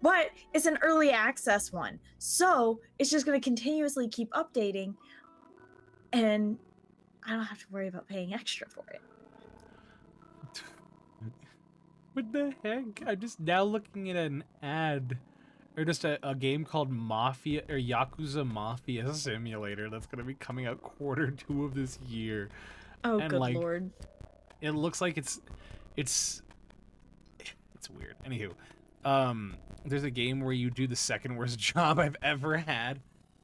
But it's an early access one, so it's just going to continuously keep updating, and I don't have to worry about paying extra for it. What the heck? I'm just now looking at an ad. Or just a game called Mafia or Yakuza Mafia Simulator that's gonna be coming out Q2 of this year. Oh, and good like, lord! It looks like it's weird. Anywho, there's a game where you do the second worst job I've ever had.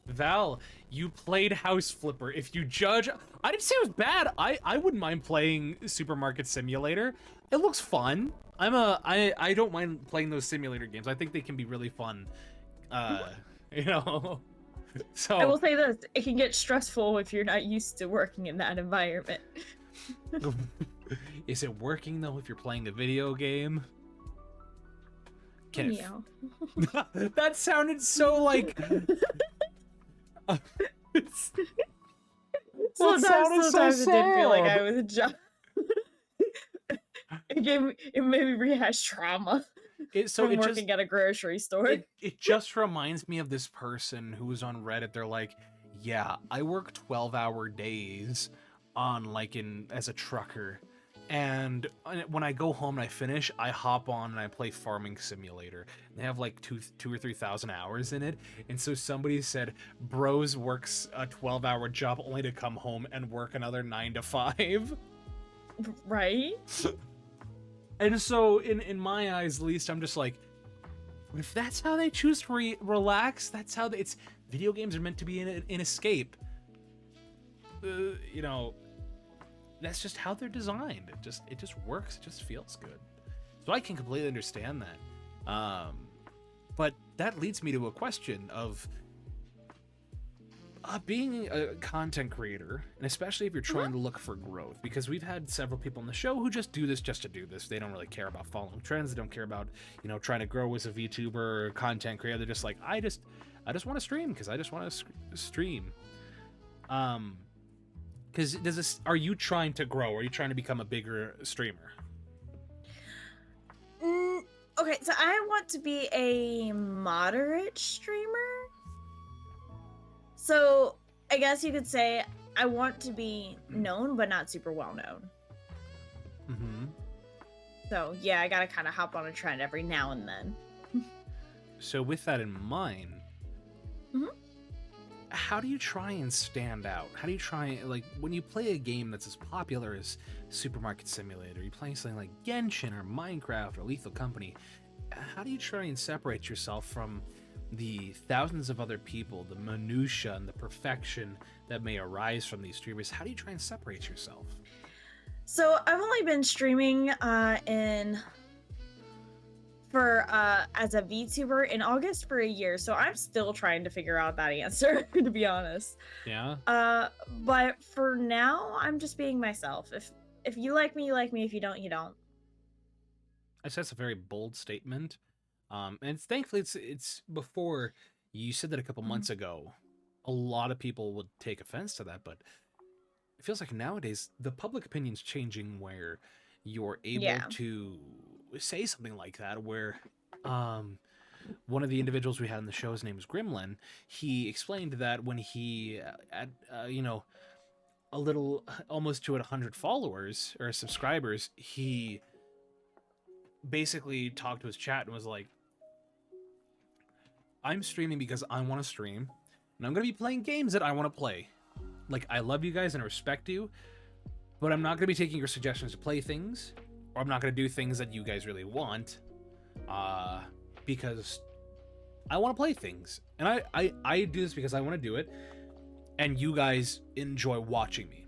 Val, you played House Flipper. If you judge, I didn't say it was bad. I wouldn't mind playing Supermarket Simulator. It looks fun. I don't mind playing those simulator games. I think they can be really fun. You know. So I will say this: it can get stressful if you're not used to working in that environment. is it working though if you're playing a video game? Can it? Meow. That sounded so like. Sometimes it did feel like I was a job. It made me rehash trauma from working at a grocery store. It just reminds me of this person who was on Reddit. They're like, yeah, I work 12-hour days on as a trucker. And when I go home and I finish, I hop on and I play Farming Simulator. They have like 2,000 or 3,000 hours in it. And so somebody said, bros works a 12-hour job only to come home and work another 9 to 5. Right? And so in my eyes, at least, I'm just like, if that's how they choose to relax, that's how it's video games are meant to be an escape. You know, that's just how they're designed. It just works. It just feels good. So I can completely understand that. But that leads me to a question of being a content creator, and especially if you're trying to look for growth, because we've had several people on the show who just do this just to do this. They don't really care about following trends. They don't care about, trying to grow as a VTuber or content creator. They're just like, I just want to stream because I just want to stream. Because are you trying to grow? Are you trying to become a bigger streamer? Okay, so I want to be a moderate streamer. So I guess you could say I want to be known, but not super well known. Mm-hmm. So yeah, I gotta kind of hop on a trend every now and then. So with that in mind, how do you try and stand out? How do you try, when you play a game that's as popular as Supermarket Simulator, you play something like Genshin or Minecraft or Lethal Company, how do you try and separate yourself from the thousands of other people, the minutia and the perfection that may arise from these streamers? How do you try and separate yourself? So I've only been streaming as a VTuber in August for a year, so I'm still trying to figure out that answer, to be honest. Yeah. But for now, I'm just being myself. If you like me, you like me. If you don't, you don't. I said that's a very bold statement. And thankfully it's before you said that a couple months ago. A lot of people would take offense to that, but it feels like nowadays the public opinion's changing where you're able to say something like that, where one of the individuals we had on the show, his name is Gremlin, he explained that when he at a little almost to 100 followers or subscribers, he basically talked to his chat and was like, I'm streaming because I want to stream, and I'm going to be playing games that I want to play. Like, I love you guys and I respect you, but I'm not going to be taking your suggestions to play things, or I'm not going to do things that you guys really want, because I want to play things. And I do this because I want to do it, and you guys enjoy watching me.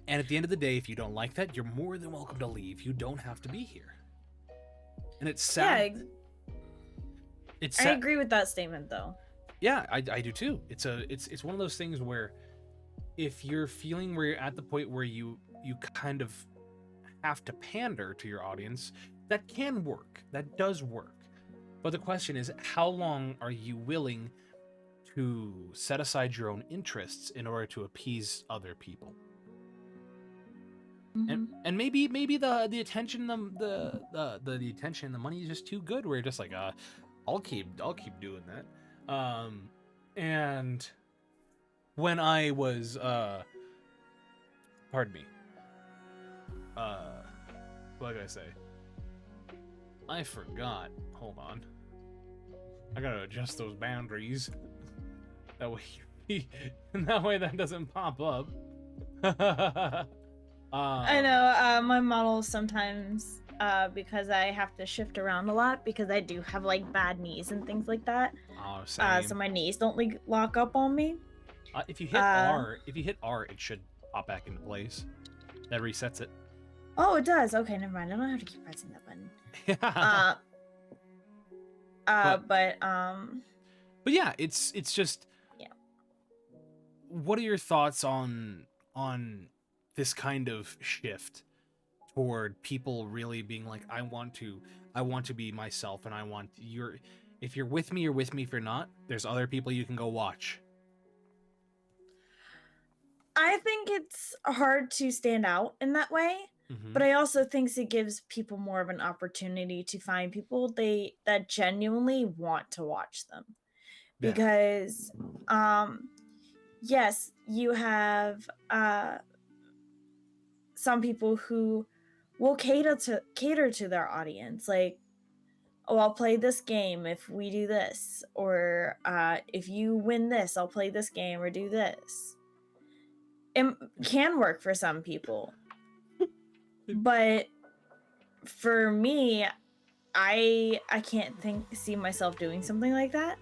And at the end of the day, if you don't like that, you're more than welcome to leave. You don't have to be here. And it's sad. Yeah, it's I sad. agree with that statement, though. Yeah, I do too. It's one of those things where if you're feeling where you're at the point where you kind of have to pander to your audience, that can work. That does work. But the question is, how long are you willing to set aside your own interests in order to appease other people? And maybe the attention, the attention, the money is just too good, where you're just like, I'll keep doing that. And when I was pardon me, what did I say? I forgot. Hold on, I gotta adjust those boundaries. That way that doesn't pop up. I know, my models sometimes, because I have to shift around a lot because I do have like bad knees and things like that. Oh, same. So my knees don't lock up on me. If you hit R, it should pop back into place. That resets it. Oh, it does. Okay, never mind. I don't have to keep pressing that button. But yeah, it's just, what are your thoughts on this kind of shift toward people really being like, I want to be myself, and I want if you're with me, you're with me. If you're not, there's other people you can go watch. I think it's hard to stand out in that way, but I also think it gives people more of an opportunity to find people that genuinely want to watch them. Yeah. Because yes, you have some people who will cater to their audience, like, oh, I'll play this game if we do this, or if you win this, I'll play this game or do this. It can work for some people, but for me, I can't see myself doing something like that.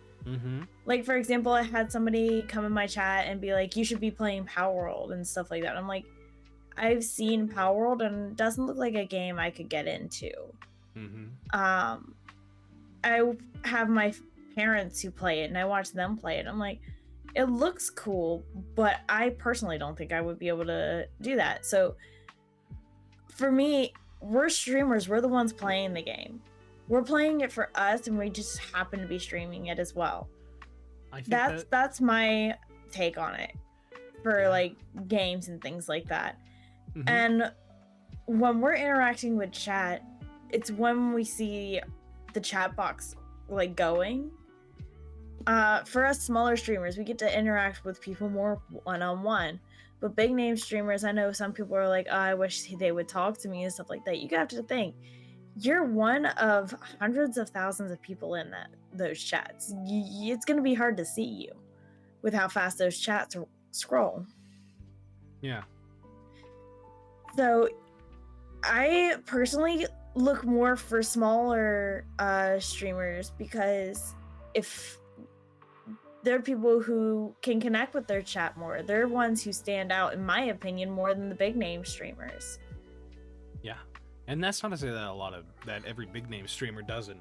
Like, for example, I had somebody come in my chat and be like, you should be playing Power World and stuff like that. I'm like, I've seen Power World and it doesn't look like a game I could get into. I have my parents who play it and I watch them play it. I'm like, it looks cool, but I personally don't think I would be able to do that. So for me, we're streamers. We're the ones playing the game. We're playing it for us, and we just happen to be streaming it as well. I think that's my take on it for like games and things like that. And when we're interacting with chat, it's when we see the chat box like going. For us smaller streamers, we get to interact with people more one-on-one. But big name streamers, I know some people are like, oh, I wish they would talk to me and stuff like that. You have to think, you're one of hundreds of thousands of people in those chats. It's going to be hard to see you with how fast those chats scroll. Yeah. So I personally look more for smaller streamers, because if they're people who can connect with their chat more, they're ones who stand out, in my opinion, more than the big name streamers. Yeah. And that's not to say that every big name streamer doesn't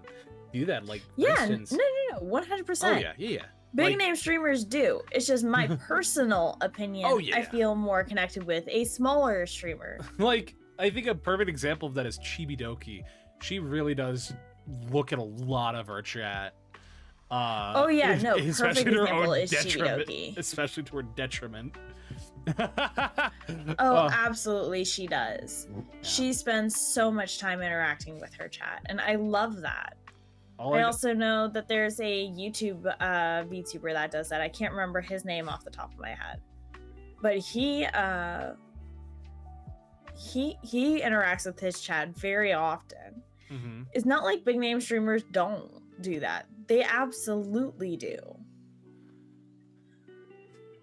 do that. Like, for yeah, instance, no, 100%. Oh yeah. Big name streamers do. It's just my personal opinion. Oh, yeah. I feel more connected with a smaller streamer. Like, I think a perfect example of that is Chibidoki. She really does look at a lot of our chat. Oh yeah, no, especially perfect to her example own is detriment, Chibidoki. especially to her detriment. Oh, absolutely, she does. Yeah. She spends so much time interacting with her chat, and I love that. I also know that there's a YouTube VTuber that does that. I can't remember his name off the top of my head, but he interacts with his chat very often. It's not like big name streamers don't do that. They absolutely do.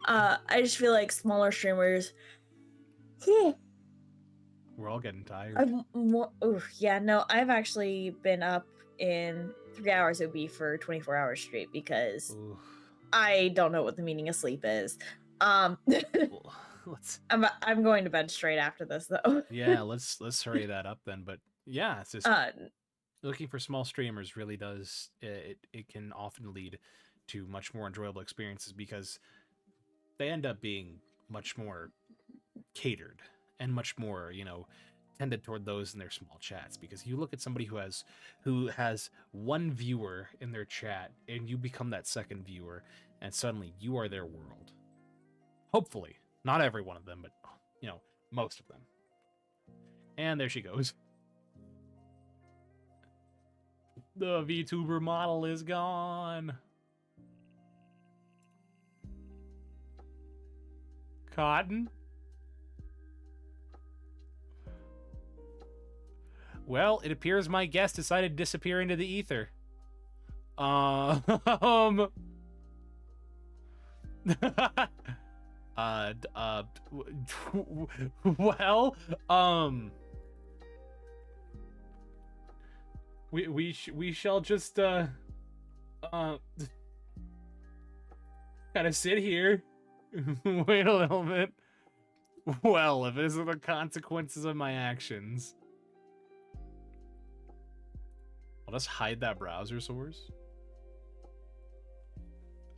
I just feel like smaller streamers. We're all getting tired. I've actually been up in 3 hours a week for 24 hours straight, because I don't know what the meaning of sleep is. I'm going to bed straight after this, though. Yeah, let's hurry that up then. But yeah, it's just looking for small streamers really does it can often lead to much more enjoyable experiences, because they end up being much more catered and much more, tended toward those in their small chats. Because you look at somebody who has one viewer in their chat, and you become that second viewer, and suddenly you are their world. Hopefully, not every one of them, but most of them. And there she goes. The VTuber model is gone. Cotton? Well, it appears my guest decided to disappear into the ether. Well, we shall just kind of sit here. Wait a little bit. Well, if it isn't the consequences of my actions. I'll just hide that browser source.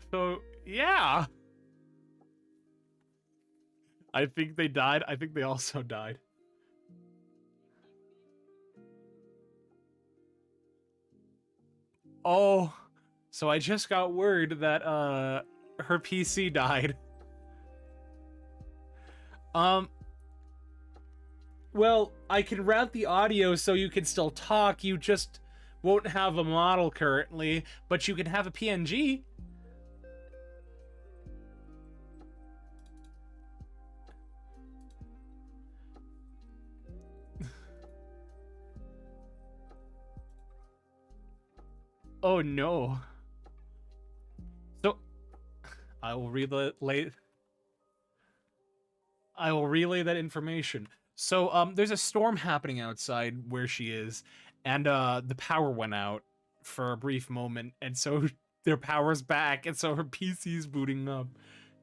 So, yeah. I think they died. I think they also died. Oh, so I just got word that her PC died. Well, I can route the audio so you can still talk. You just won't have a model currently, but you can have a PNG. Oh no. So I will relay that information. So there's a storm happening outside where she is, and the power went out for a brief moment, and so their power's back, and so her PC's booting up.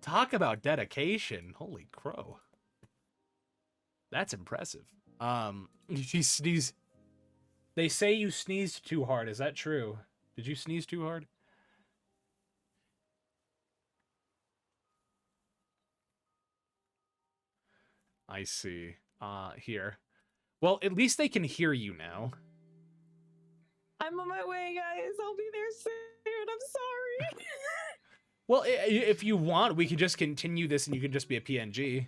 Talk about dedication. Holy crow. That's impressive. She sneezed. They say you sneezed too hard. Is that true? Did you sneeze too hard? I see. Here. Well, at least they can hear you now. I'm on my way, guys. I'll be there soon. I'm sorry. Well, if you want, we can just continue this and you can just be a PNG.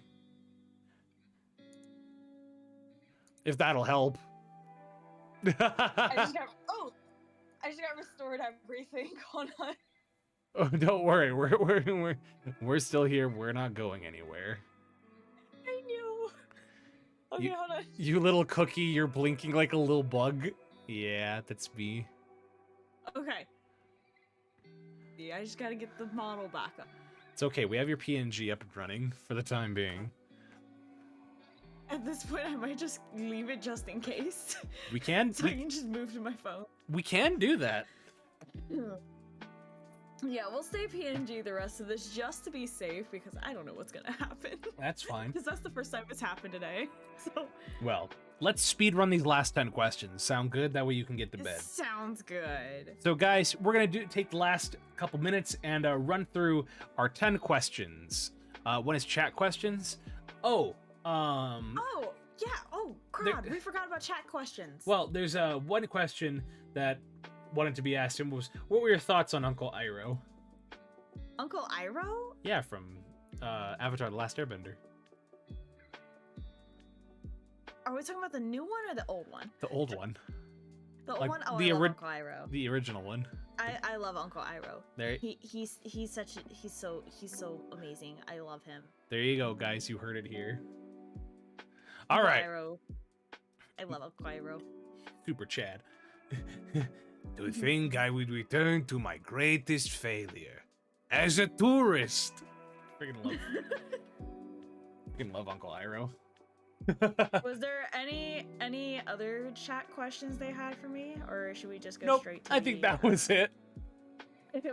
If that'll help. I just got restored everything. Hold on. Oh, don't worry. We're still here. We're not going anywhere. I knew. Okay, hold on. You little cookie, you're blinking like a little bug. Yeah, that's me. Okay. Yeah, I just gotta get the model back up. It's okay. We have your PNG up and running for the time being. At this point, I might just leave it just in case. We can. So I can just move to my phone. We can do that. Yeah, we'll stay PNG the rest of this just to be safe because I don't know what's gonna happen. That's fine. Because that's the first time it's happened today. So. Well, let's speed run these last 10 questions. Sound good? That way you can get to bed. Sounds good. So guys, we're gonna take the last couple minutes and run through our 10 questions. One is chat questions. Oh, yeah. Oh, crap. We forgot about chat questions. Well, there's one question that wanted to be asked and was, what were your thoughts on Uncle Iroh? Uncle Iroh? Yeah, from Avatar: The Last Airbender. Are we talking about the new one or the old one? The old one. The old Like one? Oh, the I love Uncle Iroh. The original one. I love Uncle Iroh. There. He's so amazing. I love him. There you go, guys. You heard it here. Uncle All right. Iroh. I love Uncle Iroh. Super Chad. To think I would return to my greatest failure as a tourist. Freaking love Uncle Iroh. Was there any other chat questions they had for me, or should we just go Nope, straight to I think that was it.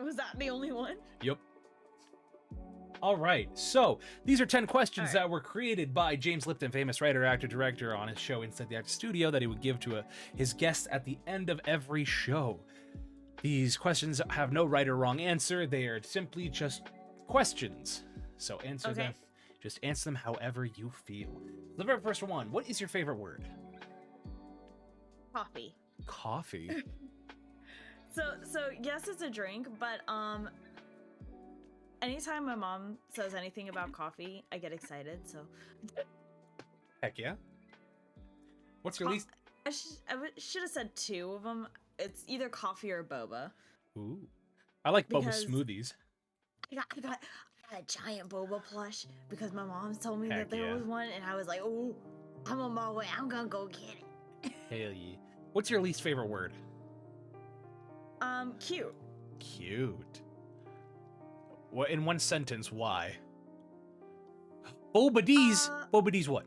Was that the only one? Yep. All right, so these are 10 questions that were created by James Lipton, famous writer, actor, director, on his show Inside the Actor Studio that he would give to his guests at the end of every show. These questions have no right or wrong answer. They are simply just questions. So answer them. Just answer them however you feel. The very first one, what is your favorite word? Coffee. Coffee? So yes, it's a drink, but anytime my mom says anything about coffee, I get excited, so. Heck yeah. What's your least? I should have said two of them. It's either coffee or boba. Ooh. I like boba smoothies. I got a giant boba plush because my mom told me Heck that there yeah. was one, and I was like, oh, I'm on my way. I'm gonna go get it. Hell yeah. What's your least favorite word? Cute. Cute. What, in one sentence, why? Boba D's. Boba D's what?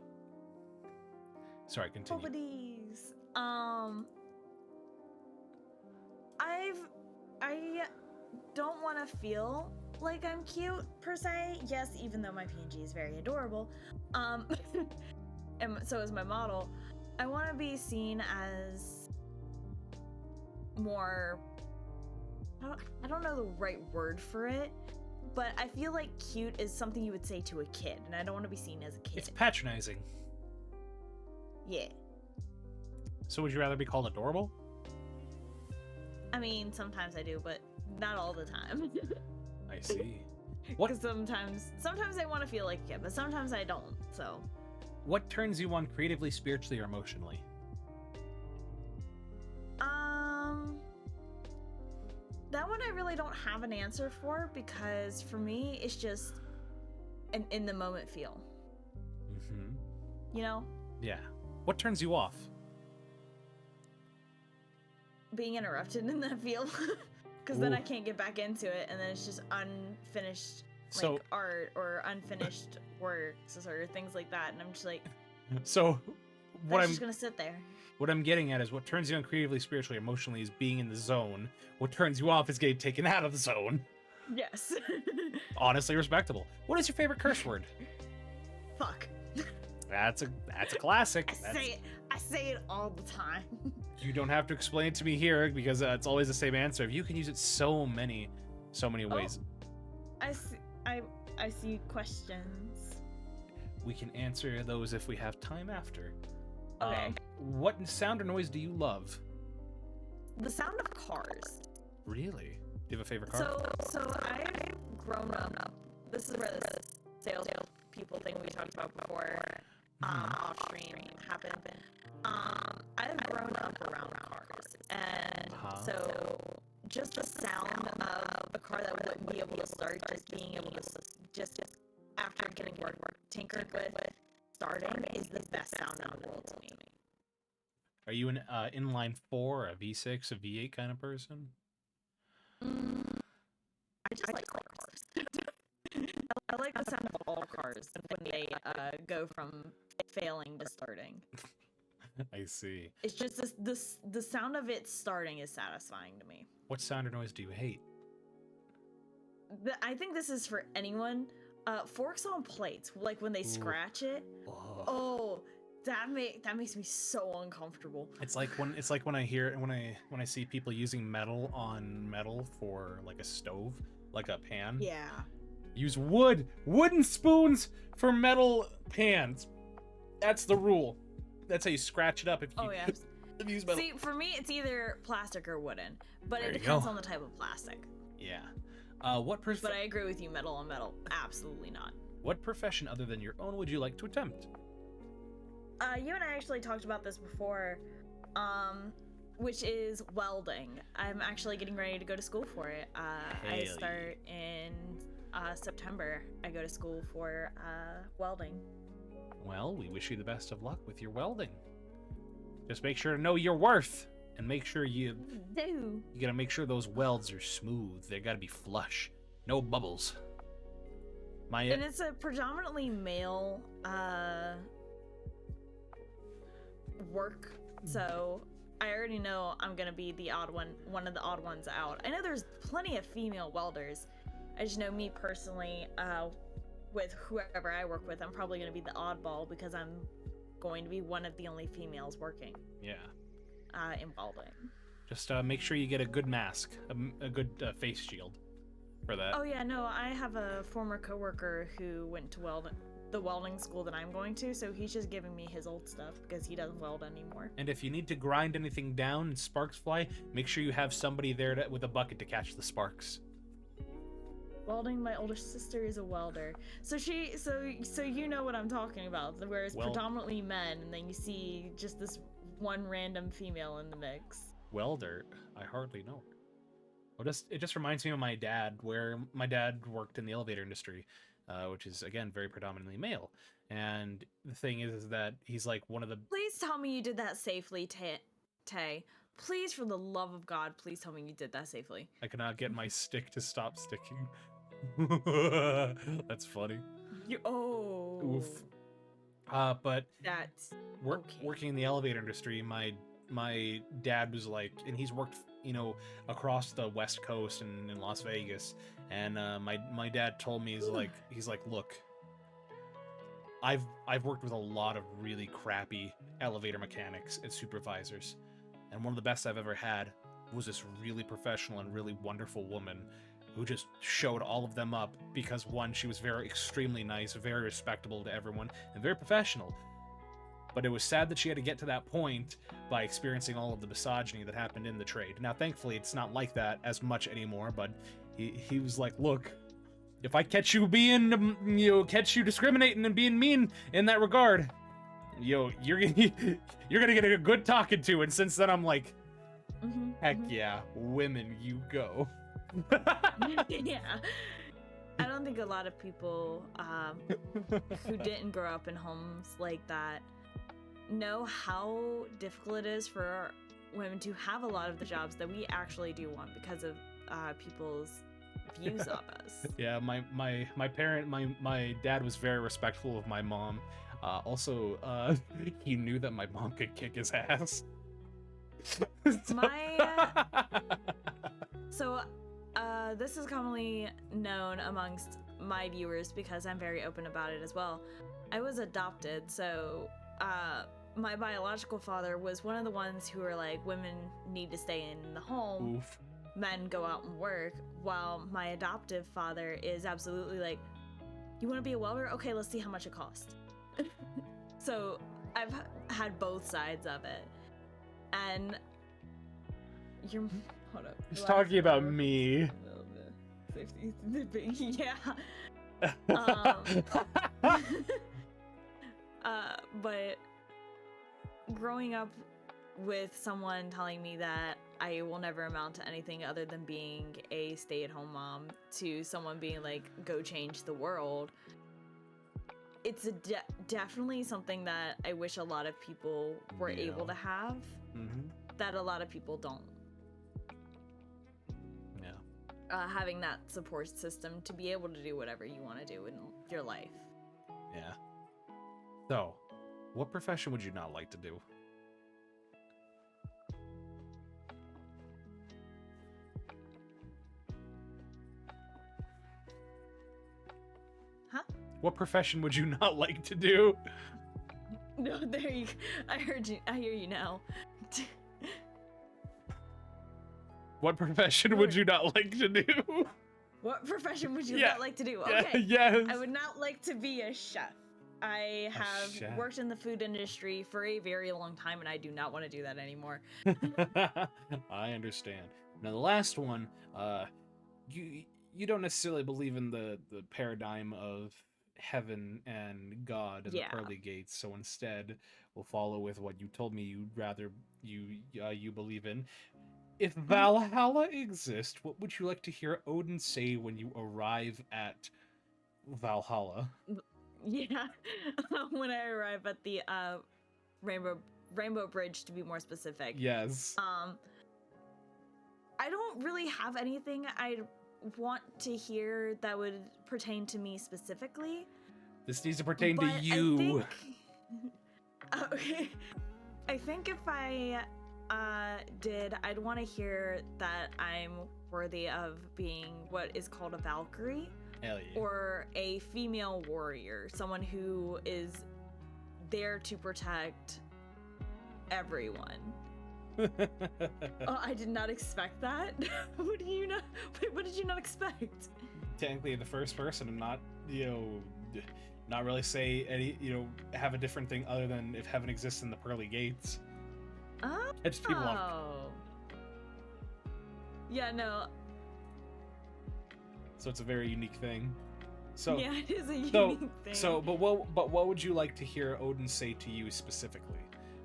Sorry, continue. Boba D's. I don't want to feel like I'm cute per se. Yes, even though my PNG is very adorable. And so is my model. I want to be seen as more. I don't know the right word for it, but I feel like cute is something you would say to a kid, and I don't want to be seen as a kid. It's patronizing. Yeah. So would you rather be called adorable? I mean, sometimes I do, but not all the time. I see. What? Because sometimes I want to feel like a kid, but sometimes I don't. So. What turns you on creatively, spiritually, or emotionally? That one I really don't have an answer for, because for me it's just an in the moment feel. Mm-hmm. You know? Yeah. What turns you off? Being interrupted in that feel. Because then I can't get back into it, and then it's just unfinished art or unfinished works or things like that, and I'm just like, so I'm just gonna sit there. What I'm getting at is what turns you on creatively, spiritually, emotionally is being in the zone. What turns you off is getting taken out of the zone. Yes. Honestly respectable. What is your favorite curse word? Fuck. That's a classic. I say it all the time. You don't have to explain it to me here because it's always the same answer. You can use it so many ways. I see questions. We can answer those if we have time after. Okay. What sound or noise do you love? The sound of cars. Really? Do you have a favorite car? So I've grown up. This is where the sales people thing we talked about before, off stream happened. I've grown up around cars, and so just the sound of a car that wouldn't be able to start, just being able to just after getting tinkered with, starting is the best sound in the world to me. Are you an inline 4, a V6, a V8 kind of person? I just like cars. I like the sound of all cars when they go from failing to starting. I see. It's just the sound of it starting is satisfying to me. What sound or noise do you hate? I think this is for anyone. Forks on plates, like when they scratch it. Oh, that makes me so uncomfortable. It's like when I see people using metal on metal for like a stove, like a pan. Yeah. Use wooden spoons for metal pans. That's the rule. That's how you scratch it up if you, if you use metal. See, for me, it's either plastic or wooden, but There it you depends go. on the type of plastic. Yeah. But I agree with you, metal on metal. Absolutely not. What profession other than your own would you like to attempt? You and I actually talked about this before, which is welding. I'm actually getting ready to go to school for it. I start in September. I go to school for welding. Well, we wish you the best of luck with your welding. Just make sure to know your worth, and make sure you gotta make sure those welds are smooth. They gotta be flush, no bubbles. And it's a predominantly male work, so I already know I'm gonna be the one of the odd ones out. I know there's plenty of female welders. I just know me personally, with whoever I work with, I'm probably gonna be the oddball because I'm going to be one of the only females working. Yeah. In welding. Just make sure you get a good mask, a good face shield for that. Oh yeah, no, I have a former coworker who went to the welding school that I'm going to, so he's just giving me his old stuff because he doesn't weld anymore. And if you need to grind anything down and sparks fly, make sure you have somebody there with a bucket to catch the sparks. Welding, my older sister is a welder. So you know what I'm talking about, where it's predominantly men, and then you see just this one random female in the mix. Welder? I hardly know. Well, it just reminds me of my dad, where my dad worked in the elevator industry, which is, again, very predominantly male. And the thing is that he's like one of the... Please tell me you did that safely, Tay. Please, for the love of God, please tell me you did that safely. I cannot get my stick to stop sticking. That's funny. Oof. But that's working in the elevator industry, my dad was like, and he's worked, across the West Coast and in Las Vegas, and my dad told me he's like, look, I've worked with a lot of really crappy elevator mechanics and supervisors, and one of the best I've ever had was this really professional and really wonderful woman who just showed all of them up because, one, she was very extremely nice, very respectable to everyone, and very professional. But it was sad that she had to get to that point by experiencing all of the misogyny that happened in the trade. Now, thankfully, it's not like that as much anymore, but he was like, look, if I catch you catch you discriminating and being mean in that regard, you're gonna get a good talking to. And since then, I'm like, heck yeah, women, you go. Yeah. I don't think a lot of people who didn't grow up in homes like that know how difficult it is for women to have a lot of the jobs that we actually do want because of people's views of us. Yeah, my dad was very respectful of my mom. Also, he knew that my mom could kick his ass. This is commonly known amongst my viewers because I'm very open about it as well. I was adopted, so my biological father was one of the ones who were like, women need to stay in the home, Oof. men go out and work, while my adoptive father is absolutely like, you want to be a welder? Okay, let's see how much it costs. So I've had both sides of it. And you're... Hold up. He's talking about me. Safety. Yeah. But growing up with someone telling me that I will never amount to anything other than being a stay-at-home mom, to someone being like, go change the world, it's definitely something that I wish a lot of people were able to have, that a lot of people don't. Yeah. Having that support system to be able to do whatever you want to do in your life. Yeah. So, what profession would you not like to do? Huh? What profession would you not like to do? No, there you go. I heard you. I hear you now. What profession would you not like to do? What profession would you not like to do? Yeah, Okay. yes. I would not like to be a chef. I have worked in the food industry for a very long time, and I do not want to do that anymore. I understand. Now, the last one, you don't necessarily believe in the paradigm of heaven and God and the pearly gates, so instead we'll follow with what you told me you'd rather you believe in. If Valhalla exists, what would you like to hear Odin say when you arrive at Valhalla? Yeah, when I arrive at the Rainbow Bridge, to be more specific. Yes. I don't really have anything I'd want to hear that would pertain to me specifically. This needs to pertain to you. Okay. I think if I did, I'd want to hear that I'm worthy of being what is called a Valkyrie. Hell yeah. Or a female warrior, someone who is there to protect everyone. Oh, I did not expect that. What do you not? Wait, what did you not expect? Technically, the first person, and not not really say any, have a different thing other than if heaven exists in the pearly gates. Oh. It's people off. Yeah, no. So it's a very unique thing. So yeah, it is a unique thing. So, but what would you like to hear Odin say to you specifically?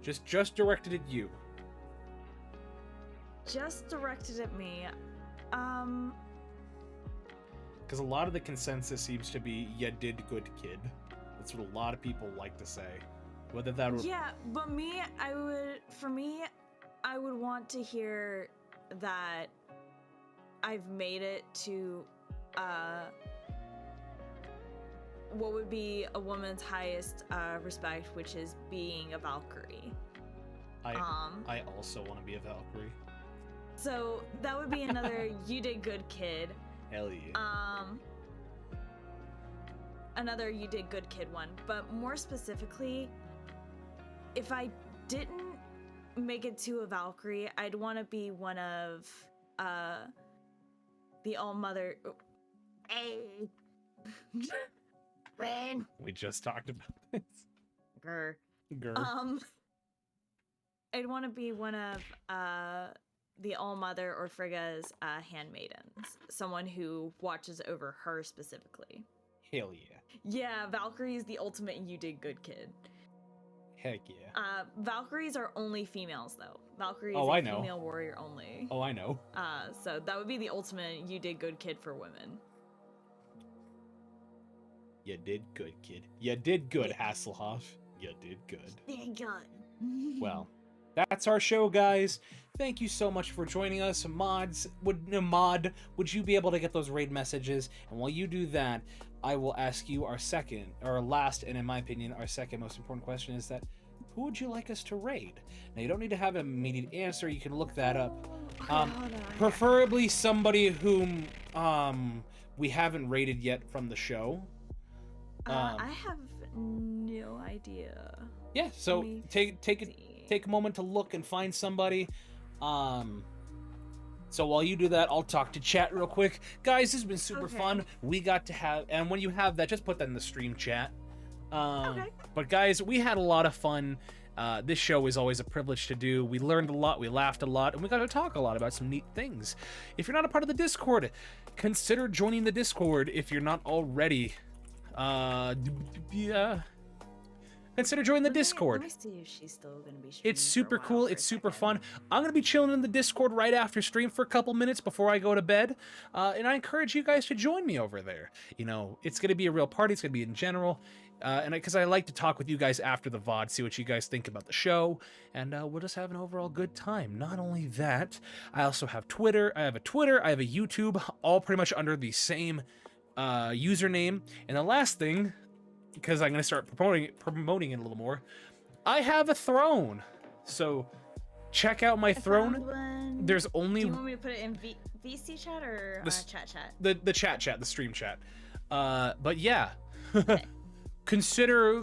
Just directed at you. Just directed at me. Because a lot of the consensus seems to be, "You did good, kid." That's what a lot of people like to say. Whether that would... Yeah, but for me, I would want to hear that I've made it to what would be a woman's highest respect, which is being a Valkyrie. I also want to be a Valkyrie. So that would be another you did good, kid. Hell yeah. Another you did good, kid one. But more specifically, if I didn't make it to a Valkyrie, I'd want to be one of the All Mother. Hey, Ren. We just talked about this. Grr. Grr. I'd want to be one of the All Mother or Frigga's handmaidens, someone who watches over her specifically. Hell yeah. Yeah, Valkyrie's the ultimate you did good kid. Heck yeah. Valkyries are only females though. Valkyrie is Oh, a I know. female warrior only. Oh, I know. So that would be the ultimate you did good kid for women. You did good, kid. You did good, Hasselhoff. You did good. Thank God. Well, that's our show, guys. Thank you so much for joining us. Would you be able to get those raid messages? And while you do that, I will ask you our last, and in my opinion, our second most important question is that, who would you like us to raid? Now, you don't need to have an immediate answer. You can look that up. Preferably somebody whom we haven't raided yet from the show. I have no idea. Yeah, so take a moment to look and find somebody. So while you do that, I'll talk to chat real quick. Guys, this has been super fun. We got to have, and when you have that, just put that in the stream chat. But guys, we had a lot of fun. This show is always a privilege to do. We learned a lot, we laughed a lot, and we got to talk a lot about some neat things. If you're not a part of the Discord, consider joining the Discord if you're not already. Consider joining the Discord. Let me see if she's still gonna be streaming. It's super cool. It's super fun. I'm gonna be chilling in the Discord right after stream for a couple minutes before I go to bed, and I encourage you guys to join me over there. You know, it's gonna be a real party. It's gonna be in general, and because I like to talk with you guys after the VOD, see what you guys think about the show, and we'll just have an overall good time. Not only that, I also have Twitter. I have a YouTube, all pretty much under the same username. And the last thing, because I'm going to start promoting it a little more, I have a throne. So check out my throne. There's only... Do you want me to put it in VC chat or chat? The chat, the stream chat. But yeah, consider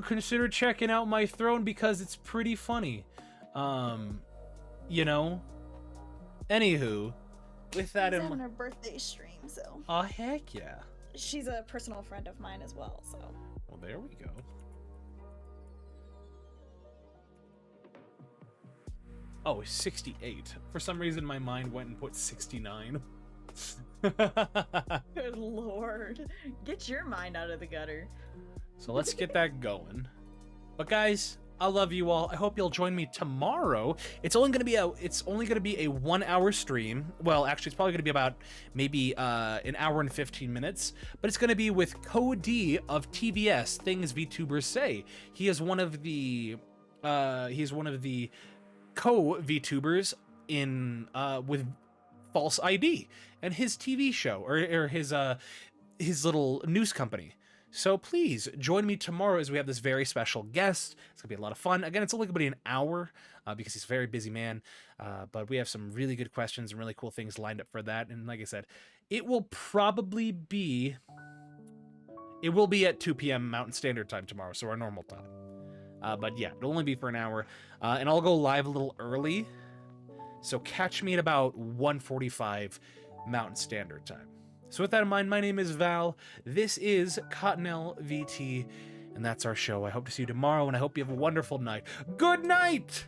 checking out my throne because it's pretty funny. You know. Anywho, with that in mind, on her birthday stream, so. Oh heck yeah. She's a personal friend of mine as well, so. Well, there we go. Oh, 68. For some reason, my mind went and put 69. Good lord. Get your mind out of the gutter. So let's get that going. But guys, I love you all. I hope you'll join me tomorrow. It's only gonna be a 1 hour stream. Well, actually, it's probably gonna be about maybe an hour and 15 minutes. But it's gonna be with Cody of TVS, Things VTubers Say. He is one of the co-VTubers in with False ID and his TV show or his little news company. So please join me tomorrow as we have this very special guest. It's gonna be a lot of fun. Again, it's only gonna be an hour because he's a very busy man. But we have some really good questions and really cool things lined up for that. And like I said, it will be at 2 p.m. Mountain Standard Time tomorrow, so our normal time. But yeah, it'll only be for an hour. And I'll go live a little early. So catch me at about 1:45 Mountain Standard Time. So with that in mind, my name is Val. This is CottonelleVT, and that's our show. I hope to see you tomorrow, and I hope you have a wonderful night. Good night!